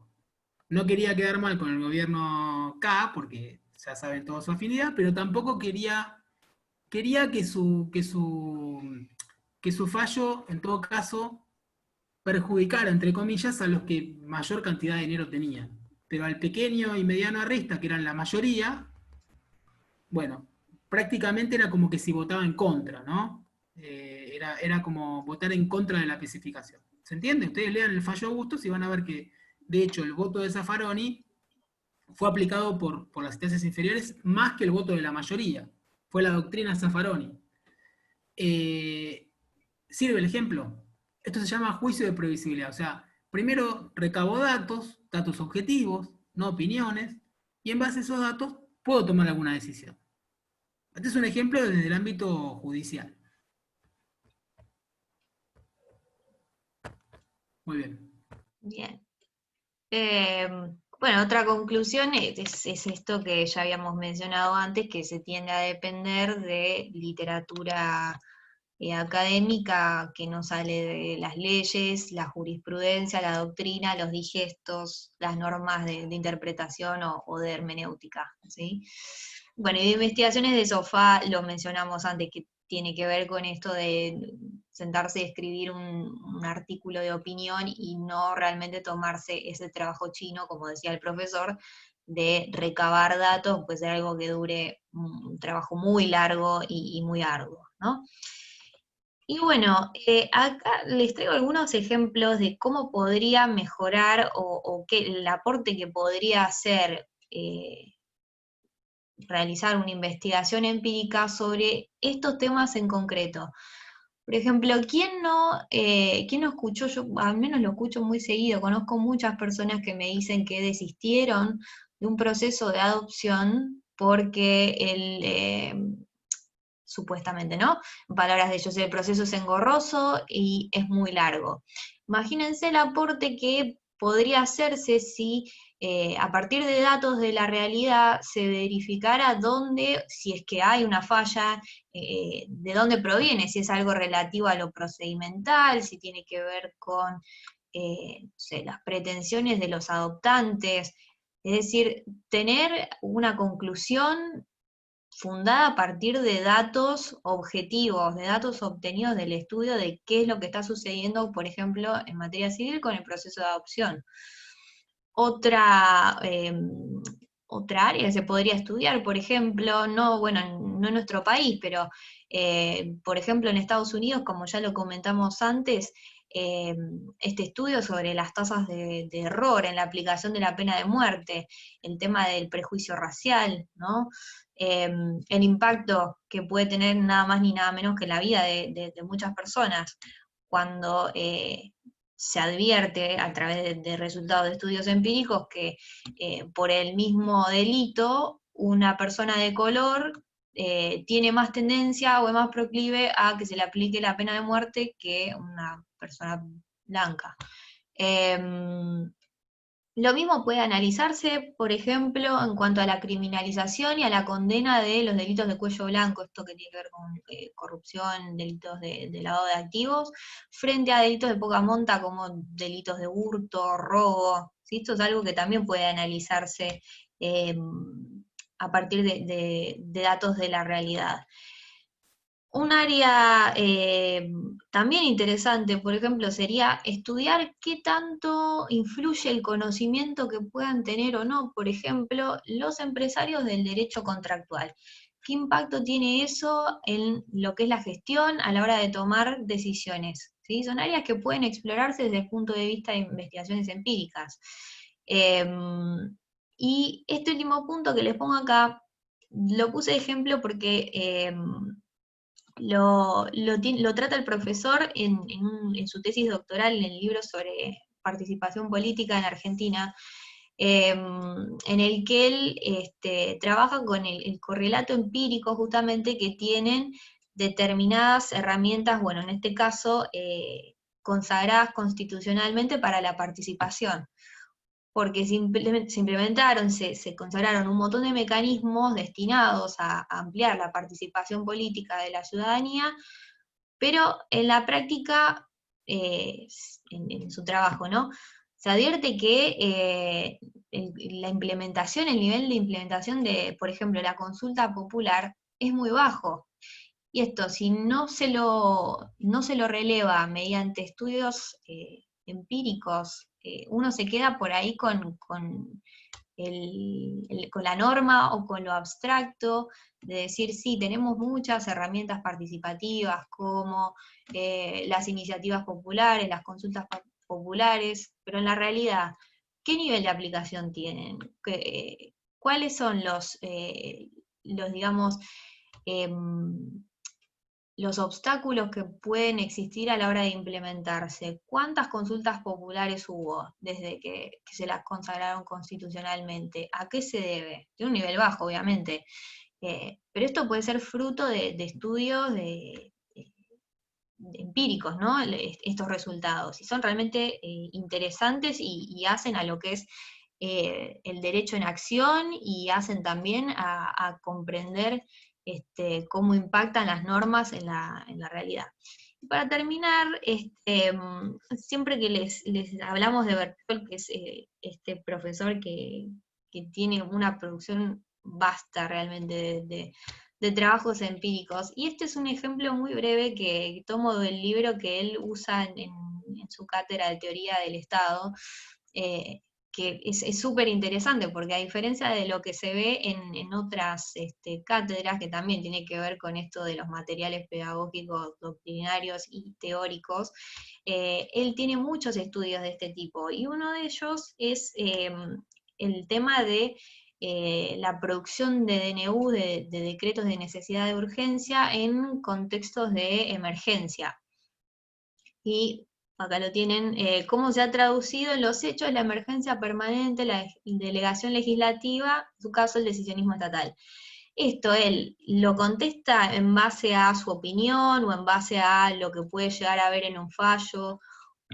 No quería quedar mal con el gobierno K, porque ya saben toda su afinidad, pero tampoco quería que su fallo, en todo caso, perjudicara, entre comillas, a los que mayor cantidad de dinero tenían. Pero al pequeño y mediano arrista, que eran la mayoría, bueno, prácticamente era como que si votaba en contra, ¿no? Era como votar en contra de la especificación. ¿Se entiende? Ustedes lean el fallo Bustos y van a ver que, de hecho, el voto de Zaffaroni fue aplicado por las instancias inferiores más que el voto de la mayoría. Fue la doctrina Zaffaroni. ¿Sirve el ejemplo? Esto se llama juicio de previsibilidad. O sea, primero recabo datos objetivos, no opiniones, y en base a esos datos puedo tomar alguna decisión. Este es un ejemplo desde el ámbito judicial. Muy bien. bien. Bueno, otra conclusión es esto que ya habíamos mencionado antes, que se tiende a depender de literatura académica que no sale de las leyes, la jurisprudencia, la doctrina, los digestos, las normas de interpretación o de hermenéutica, ¿sí? Bueno, y de investigaciones de sofá lo mencionamos antes, que tiene que ver con esto de sentarse y escribir un artículo de opinión y no realmente tomarse ese trabajo chino, como decía el profesor, de recabar datos, pues es algo que dure un trabajo muy largo y muy arduo, ¿no? Y bueno, acá les traigo algunos ejemplos de cómo podría mejorar o qué el aporte que podría hacer realizar una investigación empírica sobre estos temas en concreto. Por ejemplo, ¿quién no escuchó? Yo al menos lo escucho muy seguido, conozco muchas personas que me dicen que desistieron de un proceso de adopción porque supuestamente, ¿no? En palabras de ellos, el proceso es engorroso y es muy largo. Imagínense el aporte que podría hacerse si a partir de datos de la realidad, se verificara dónde, si es que hay una falla, de dónde proviene, si es algo relativo a lo procedimental, si tiene que ver con no sé, las pretensiones de los adoptantes, es decir, tener una conclusión fundada a partir de datos objetivos, de datos obtenidos del estudio de qué es lo que está sucediendo, por ejemplo, en materia civil con el proceso de adopción. Otra área que se podría estudiar, por ejemplo, no en nuestro país, pero por ejemplo en Estados Unidos, como ya lo comentamos antes, este estudio sobre las tasas de error en la aplicación de la pena de muerte, el tema del prejuicio racial, ¿no? El impacto que puede tener nada más ni nada menos que la vida de muchas personas cuando se advierte a través de resultados de estudios empíricos que por el mismo delito una persona de color tiene más tendencia o es más proclive a que se le aplique la pena de muerte que una persona blanca. Lo mismo puede analizarse, por ejemplo, en cuanto a la criminalización y a la condena de los delitos de cuello blanco, esto que tiene que ver con corrupción, delitos de lavado de activos, frente a delitos de poca monta como delitos de hurto, robo, ¿sí? Esto es algo que también puede analizarse a partir de datos de la realidad. Un área también interesante, por ejemplo, sería estudiar qué tanto influye el conocimiento que puedan tener o no, por ejemplo, los empresarios del derecho contractual. ¿Qué impacto tiene eso en lo que es la gestión a la hora de tomar decisiones? ¿Sí? Son áreas que pueden explorarse desde el punto de vista de investigaciones empíricas. Y este último punto que les pongo acá, lo puse de ejemplo porque lo trata el profesor en su tesis doctoral, en el libro sobre participación política en Argentina, en el que él trabaja con el correlato empírico justamente que tienen determinadas herramientas, bueno, en este caso, consagradas constitucionalmente para la participación, porque se implementaron, se consagraron un montón de mecanismos destinados a ampliar la participación política de la ciudadanía, pero en la práctica, en su trabajo, ¿no? Se advierte que la implementación, el nivel de implementación de, por ejemplo, la consulta popular es muy bajo. Y esto, si no se lo releva mediante estudios empíricos, uno se queda por ahí con la norma o con lo abstracto, de decir, sí, tenemos muchas herramientas participativas como las iniciativas populares, las consultas populares, pero en la realidad, ¿qué nivel de aplicación tienen? ¿Cuáles son los digamos, los obstáculos que pueden existir a la hora de implementarse? ¿Cuántas consultas populares hubo desde que se las consagraron constitucionalmente? ¿A qué se debe? De un nivel bajo, obviamente. Pero esto puede ser fruto de estudios empíricos, ¿no? Estos resultados. Y son realmente interesantes y hacen a lo que es el derecho en acción y hacen también a comprender cómo impactan las normas en la realidad. Y para terminar, siempre que les hablamos de Bertolt, que es este profesor que tiene una producción vasta realmente de trabajos empíricos, y este es un ejemplo muy breve que tomo del libro que él usa en su cátedra de teoría del Estado, que es súper interesante, porque a diferencia de lo que se ve en otras cátedras, que también tiene que ver con esto de los materiales pedagógicos, doctrinarios y teóricos, él tiene muchos estudios de este tipo, y uno de ellos es el tema de la producción de DNU, de decretos de necesidad de urgencia, en contextos de emergencia. Y acá lo tienen, cómo se ha traducido en los hechos la emergencia permanente, la delegación legislativa, en su caso el decisionismo estatal. Esto él lo contesta en base a su opinión o en base a lo que puede llegar a ver en un fallo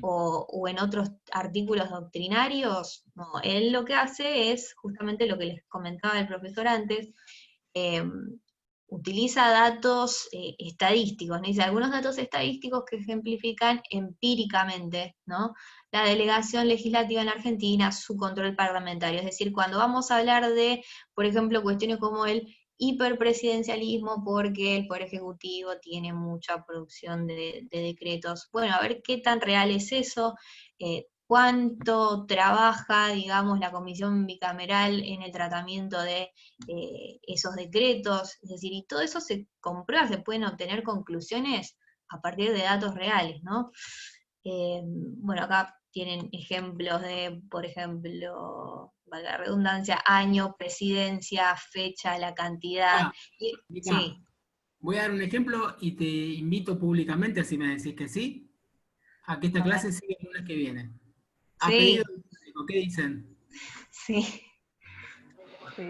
o en otros artículos doctrinarios. No, él lo que hace es justamente lo que les comentaba el profesor antes, utiliza datos estadísticos, ¿no? Dice algunos datos estadísticos que ejemplifican empíricamente, ¿no? La delegación legislativa en Argentina, su control parlamentario. Es decir, cuando vamos a hablar de, por ejemplo, cuestiones como el hiperpresidencialismo, porque el Poder Ejecutivo tiene mucha producción de decretos. Bueno, a ver qué tan real es eso, cuánto trabaja, digamos, la comisión bicameral en el tratamiento de esos decretos, es decir, y todo eso se comprueba, se pueden obtener conclusiones a partir de datos reales, ¿no? Bueno, acá tienen ejemplos de, por ejemplo, valga la redundancia, año, presidencia, fecha, la cantidad. Mica, Sí, voy a dar un ejemplo y te invito públicamente, así me decís que sí, a que esta a ver. clase siga el lunes que viene. A Sí, pedido del público, ¿qué dicen? sí.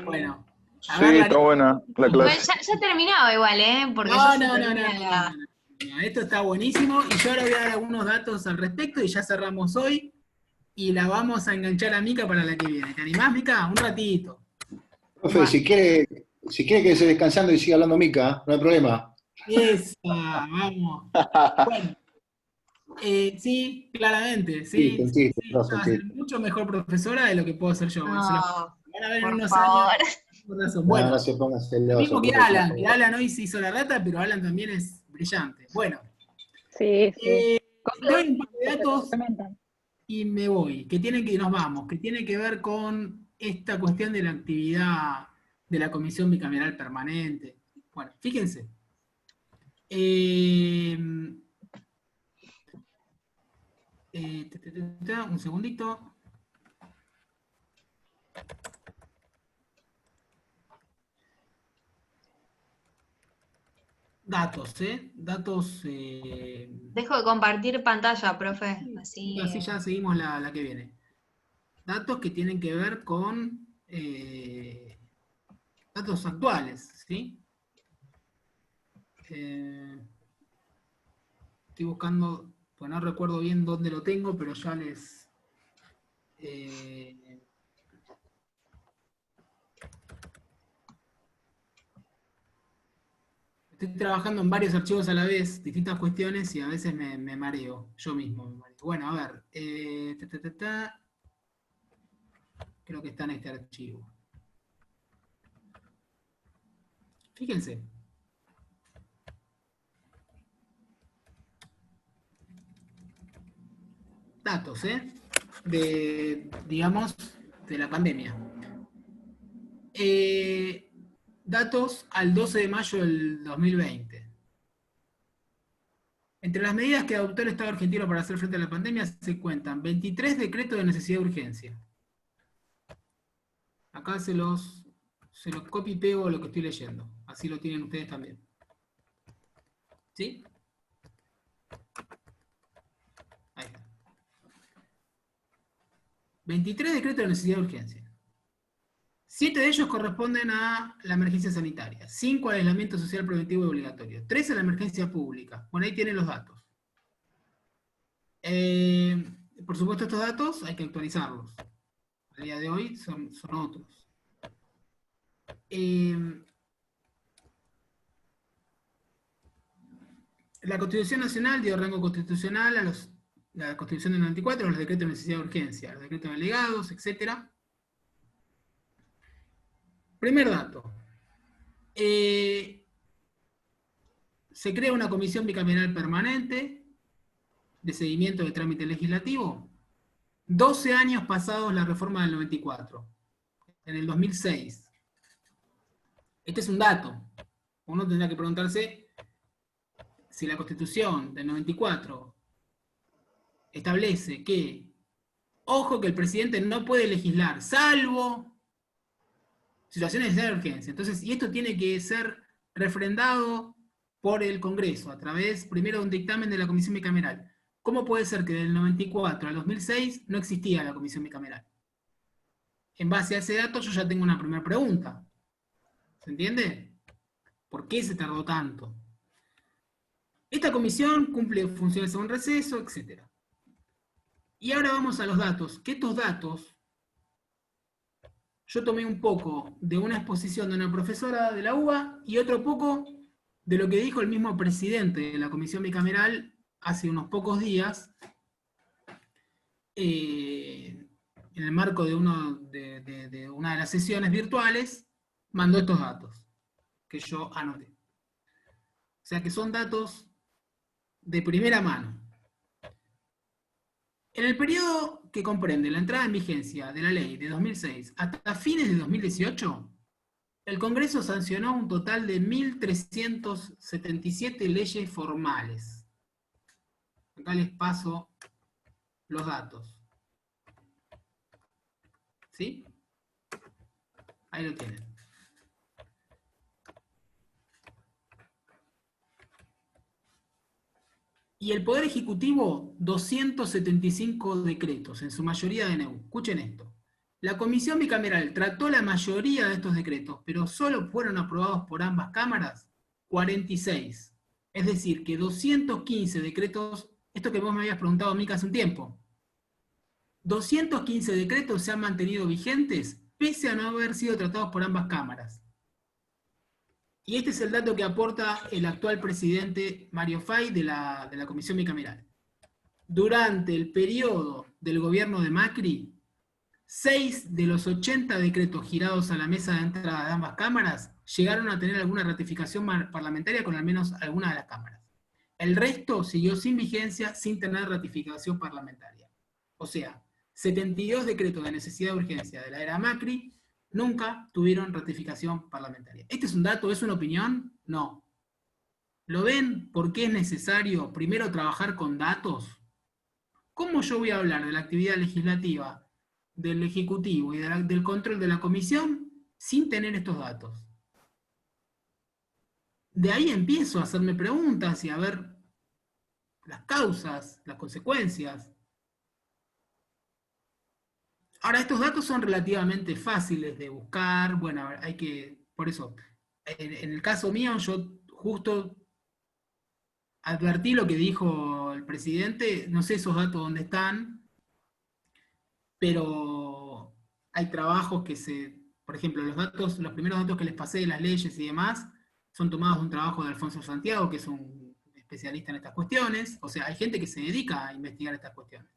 Bueno, a Sí, ver, está buena la Bueno, clase. ya terminaba igual, ¿eh? Porque ya No, se no, no, no, termina no, la... no. Esto está buenísimo y yo ahora voy a dar algunos datos al respecto y ya cerramos hoy y la vamos a enganchar a Mica para la que viene. ¿Te animás, Mica? Un ratito. Profe, Bueno, si quiere que se descansando y siga hablando Mica, no hay problema. esa, vamos. Bueno, sí, claramente, sí, Un chiste, sí, profe, ella un va a ser chiste. mucho mejor profesora de lo que puedo ser yo. Se lo No, van a ver en por unos años. favor. Por razón. No, no Bueno, se ponga lo celoso, mismo profe, por Que favor. Alan hoy se hizo la rata, pero Alan también es brillante. Bueno, Sí, sí. doy un par de Se datos complementan. y me voy, nos vamos, que tiene que ver con esta cuestión de la actividad de la Comisión Bicameral Permanente. Bueno, fíjense. Un segundito. Datos, ¿eh? Datos. Dejo de compartir pantalla, profe. Así. Así ya seguimos la que viene. Datos que tienen que ver con datos actuales, ¿sí? Estoy buscando, pues no recuerdo bien dónde lo tengo, pero ya les... estoy trabajando en varios archivos a la vez, distintas cuestiones, y a veces me mareo, yo mismo me mareo. Bueno, a ver, creo que está en este archivo. Fíjense. Datos, digamos, de la pandemia. Datos al 12 de mayo del 2020. Entre las medidas que adoptó el Estado argentino para hacer frente a la pandemia se cuentan 23 decretos de necesidad de urgencia. Acá se los copio y pego lo que estoy leyendo. Así lo tienen ustedes también. ¿Sí? Ahí está. 23 decretos de necesidad de urgencia. 7 de ellos corresponden a la emergencia sanitaria, 5 al aislamiento social preventivo y obligatorio, 3 a la emergencia pública. Bueno, ahí tienen los datos. Por supuesto, estos datos hay que actualizarlos. A día de hoy son otros. La Constitución Nacional dio rango constitucional a la Constitución del 94, a los decretos de necesidad de urgencia, a los decretos delegados, etc. Primer dato. Se crea una comisión bicameral permanente de seguimiento del trámite legislativo. 12 años pasados la reforma del 94. En el 2006. Este es un dato. Uno tendrá que preguntarse si la Constitución del 94 establece que, ojo, que el presidente no puede legislar, salvo situaciones de urgencia. Entonces, y esto tiene que ser refrendado por el Congreso, a través, primero, de un dictamen de la Comisión Bicameral. ¿Cómo puede ser que del 94 al 2006 no existía la Comisión Bicameral? En base a ese dato, yo ya tengo una primera pregunta. ¿Se entiende? ¿Por qué se tardó tanto? Esta comisión cumple funciones en un receso, etc. Y ahora vamos a los datos, que estos datos, yo tomé un poco de una exposición de una profesora de la UBA y otro poco de lo que dijo el mismo presidente de la Comisión Bicameral hace unos pocos días, en el marco de una de las sesiones virtuales, mandó estos datos que yo anoté. O sea que son datos de primera mano. En el periodo que comprende la entrada en vigencia de la ley de 2006 hasta fines de 2018, el Congreso sancionó un total de 1.377 leyes formales. Acá les paso los datos. ¿Sí? Ahí lo tienen. Y el Poder Ejecutivo, 275 decretos, en su mayoría de DNU. Escuchen esto. La Comisión Bicameral trató la mayoría de estos decretos, pero solo fueron aprobados por ambas cámaras 46. Es decir, que 215 decretos, esto que vos me habías preguntado, Mica, hace un tiempo, 215 decretos se han mantenido vigentes pese a no haber sido tratados por ambas cámaras. Y este es el dato que aporta el actual presidente Mario Fay de la Comisión Bicameral. Durante el periodo del gobierno de Macri, 6 de los 80 decretos girados a la mesa de entrada de ambas cámaras llegaron a tener alguna ratificación parlamentaria con al menos alguna de las cámaras. El resto siguió sin vigencia, sin tener ratificación parlamentaria. O sea, 72 decretos de necesidad de urgencia de la era Macri nunca tuvieron ratificación parlamentaria. ¿Este es un dato? ¿Es una opinión? No. ¿Lo ven por qué es necesario primero trabajar con datos? ¿Cómo yo voy a hablar de la actividad legislativa del Ejecutivo y del control de la Comisión sin tener estos datos? De ahí empiezo a hacerme preguntas y a ver las causas, las consecuencias. Ahora, estos datos son relativamente fáciles de buscar, bueno, hay que, por eso, en el caso mío, yo justo advertí lo que dijo el presidente, no sé esos datos dónde están, pero hay trabajos que por ejemplo, los primeros datos que les pasé de las leyes y demás, son tomados de un trabajo de Alfonso Santiago, que es un especialista en estas cuestiones, o sea, hay gente que se dedica a investigar estas cuestiones.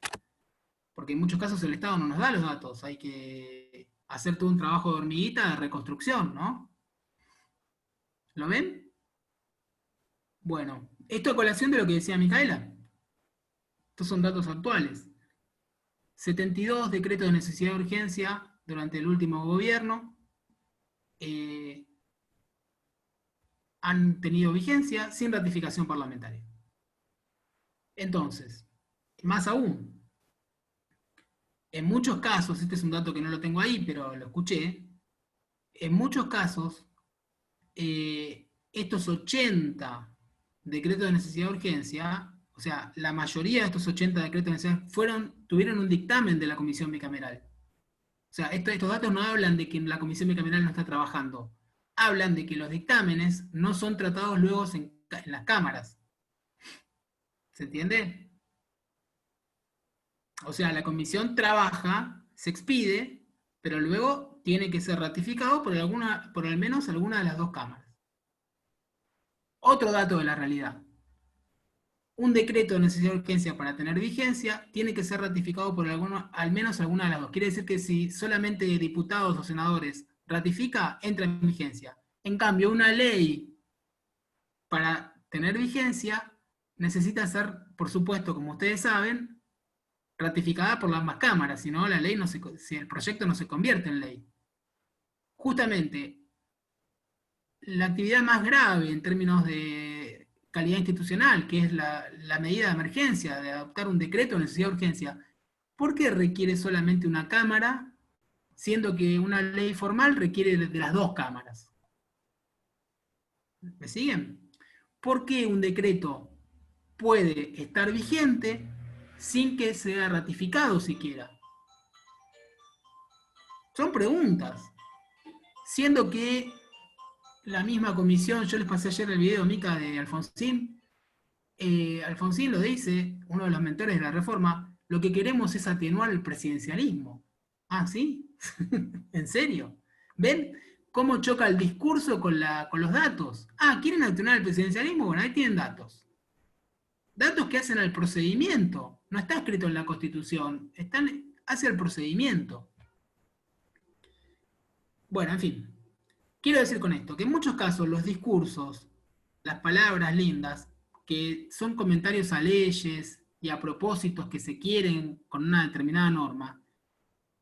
Porque en muchos casos el Estado no nos da los datos, hay que hacer todo un trabajo de hormiguita de reconstrucción, ¿no? ¿Lo ven? Bueno, esto a colación de lo que decía Micaela. Estos son datos actuales. 72 decretos de necesidad de urgencia durante el último gobierno han tenido vigencia sin ratificación parlamentaria. Entonces, más aún, en muchos casos, este es un dato que no lo tengo ahí, pero lo escuché, en muchos casos, estos 80 decretos de necesidad de urgencia, o sea, la mayoría de estos 80 decretos de necesidad de urgencia tuvieron un dictamen de la Comisión Bicameral. O sea, estos datos no hablan de que la Comisión Bicameral no está trabajando, hablan de que los dictámenes no son tratados luego en las cámaras. ¿Se entiende? O sea, la comisión trabaja, se expide, pero luego tiene que ser ratificado por al menos alguna de las dos cámaras. Otro dato de la realidad. Un decreto de necesidad de urgencia para tener vigencia tiene que ser ratificado por al menos alguna de las dos. Quiere decir que si solamente diputados o senadores ratifica, entra en vigencia. En cambio, una ley para tener vigencia necesita ser, por supuesto, como ustedes saben, ratificada por ambas cámaras, si no la ley si el proyecto no se convierte en ley. Justamente, la actividad más grave en términos de calidad institucional, que es la medida de emergencia, de adoptar un decreto de necesidad de urgencia, ¿por qué requiere solamente una cámara, siendo que una ley formal requiere de las dos cámaras? ¿Me siguen? ¿Por qué un decreto puede estar vigente sin que sea ratificado siquiera? Son preguntas. Siendo que la misma comisión, yo les pasé ayer el video, Mica, de Alfonsín, Alfonsín lo dice, uno de los mentores de la reforma, lo que queremos es atenuar el presidencialismo. Ah, ¿sí? ¿En serio? ¿Ven cómo choca el discurso con los datos? Ah, ¿quieren atenuar el presidencialismo? Bueno, ahí tienen datos. Datos que hacen al procedimiento. No está escrito en la Constitución, hace el procedimiento. Bueno, en fin. Quiero decir con esto, que en muchos casos los discursos, las palabras lindas, que son comentarios a leyes y a propósitos que se quieren con una determinada norma,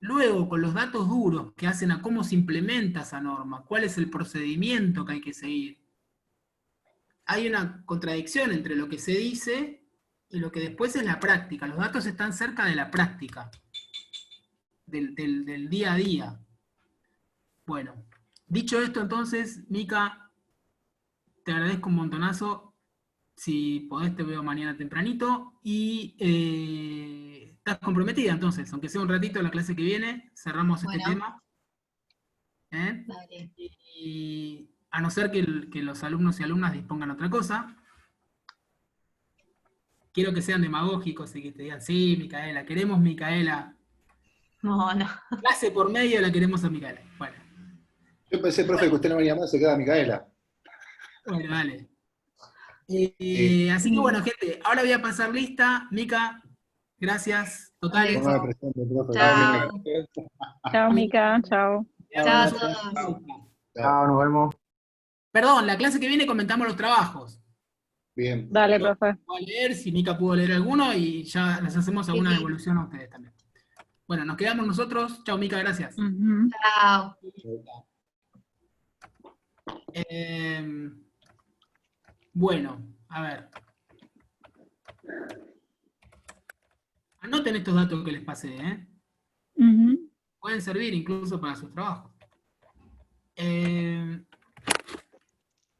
luego con los datos duros que hacen a cómo se implementa esa norma, cuál es el procedimiento que hay que seguir, hay una contradicción entre lo que se dice y lo que después es la práctica. Los datos están cerca de la práctica, del día a día. Bueno, dicho esto entonces, Mica, te agradezco un montonazo. Si podés te veo mañana tempranito. Y estás comprometida entonces, aunque sea un ratito la clase que viene, cerramos este tema. Dale. Y a no ser que los alumnos y alumnas dispongan otra cosa, quiero que sean demagógicos y que te digan, sí, Micaela, queremos Micaela. No, no. Clase por medio la queremos a Micaela. Bueno. Yo pensé, profe, que usted no venía más, se queda Micaela. Bueno, dale. Así que bueno, gente, ahora voy a pasar lista. Mica, gracias. Totales. Póngame presente, profe. Chao. Chao, Mica, chao. Chao a Gracias. todos. Chao, nos vemos. Perdón, la clase que viene comentamos los trabajos. Bien. Dale, profe. Voy a leer, si Mica pudo leer alguno, y ya les hacemos alguna devolución a ustedes también. Bueno, nos quedamos nosotros. Chao, Mica, gracias. Ujú. Chao. Bueno, a ver. Anoten estos datos que les pasé, ¿eh? Ujú. Pueden servir incluso para sus trabajos.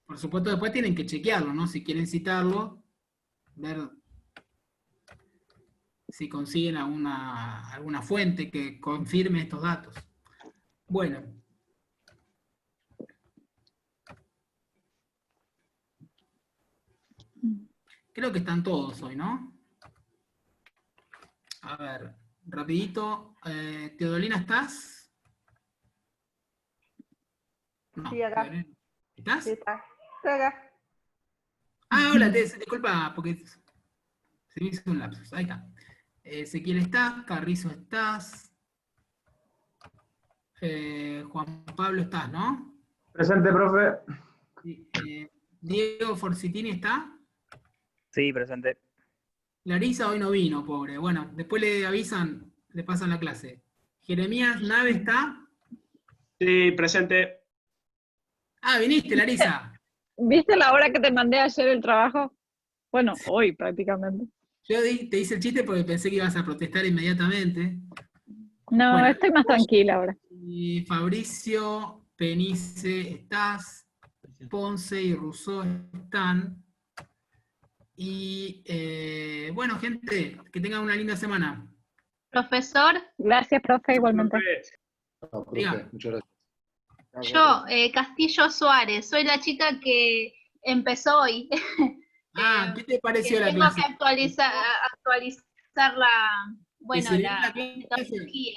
Por supuesto, después tienen que chequearlo, ¿no? Si quieren citarlo, ver si consiguen alguna fuente que confirme estos datos. Bueno. Creo que están todos hoy, ¿no? A ver, rapidito. Teodolina, ¿estás? No, Sí, acá. Teodolina. ¿Estás? Sí, está. Estoy acá. Ah, hola, disculpa, porque se me hizo un lapsus. Ahí está. Ezequiel está, Carrizo estás. Juan Pablo estás, ¿no? Presente, profe. Diego Forcitini está. Sí, presente. Larisa hoy no vino, pobre. Bueno, después le avisan, le pasan la clase. Jeremías Nave está. Sí, presente. Ah, viniste, Larisa. ¿Viste la hora que te mandé ayer el trabajo? Bueno, hoy prácticamente. Yo te hice el chiste porque pensé que ibas a protestar inmediatamente. No, Bueno, estoy más tranquila ahora. Y Fabricio, Penice, estás. Ponce y Rousseau están. Y bueno, gente, que tengan una linda semana. Profesor, Gracias, profe, igualmente. No, profe, Diga. muchas gracias. yo, Castillo Suárez, soy la chica que empezó hoy. Ah, ¿qué te Que pareció la tengo clase? que actualizar ¿Te sirvió la la clase? metodología.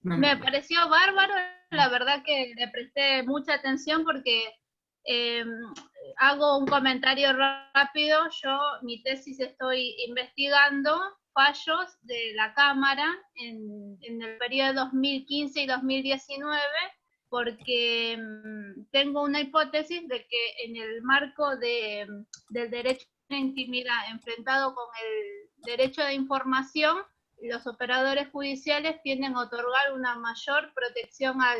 No, Me pareció bárbaro, la verdad que le presté mucha atención porque hago un comentario rápido. Yo, mi tesis, estoy investigando fallos de la Cámara en el periodo 2015 y 2019, porque tengo una hipótesis de que en el marco del derecho a la intimidad enfrentado con el derecho de información, los operadores judiciales tienden a otorgar una mayor protección al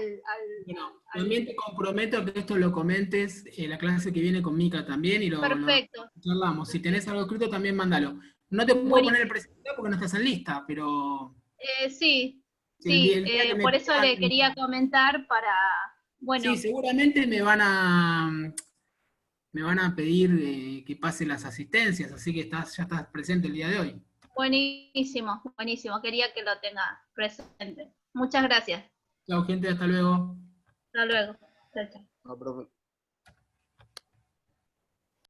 Bueno, también te comprometo a que esto lo comentes la clase que viene con Mica también y lo Perfecto. charlamos. Si tenés algo escrito también mándalo. No te puedo poner el presentador porque no estás en lista, pero Sí, el día que me por eso pidan- le quería comentar para, bueno, sí, seguramente me van a pedir que pase las asistencias, así que ya estás presente el día de hoy. buenísimo, buenísimo, quería que lo tenga presente. Muchas gracias. Chao, gente, hasta luego. Hasta luego. Chao, chao. No, profe.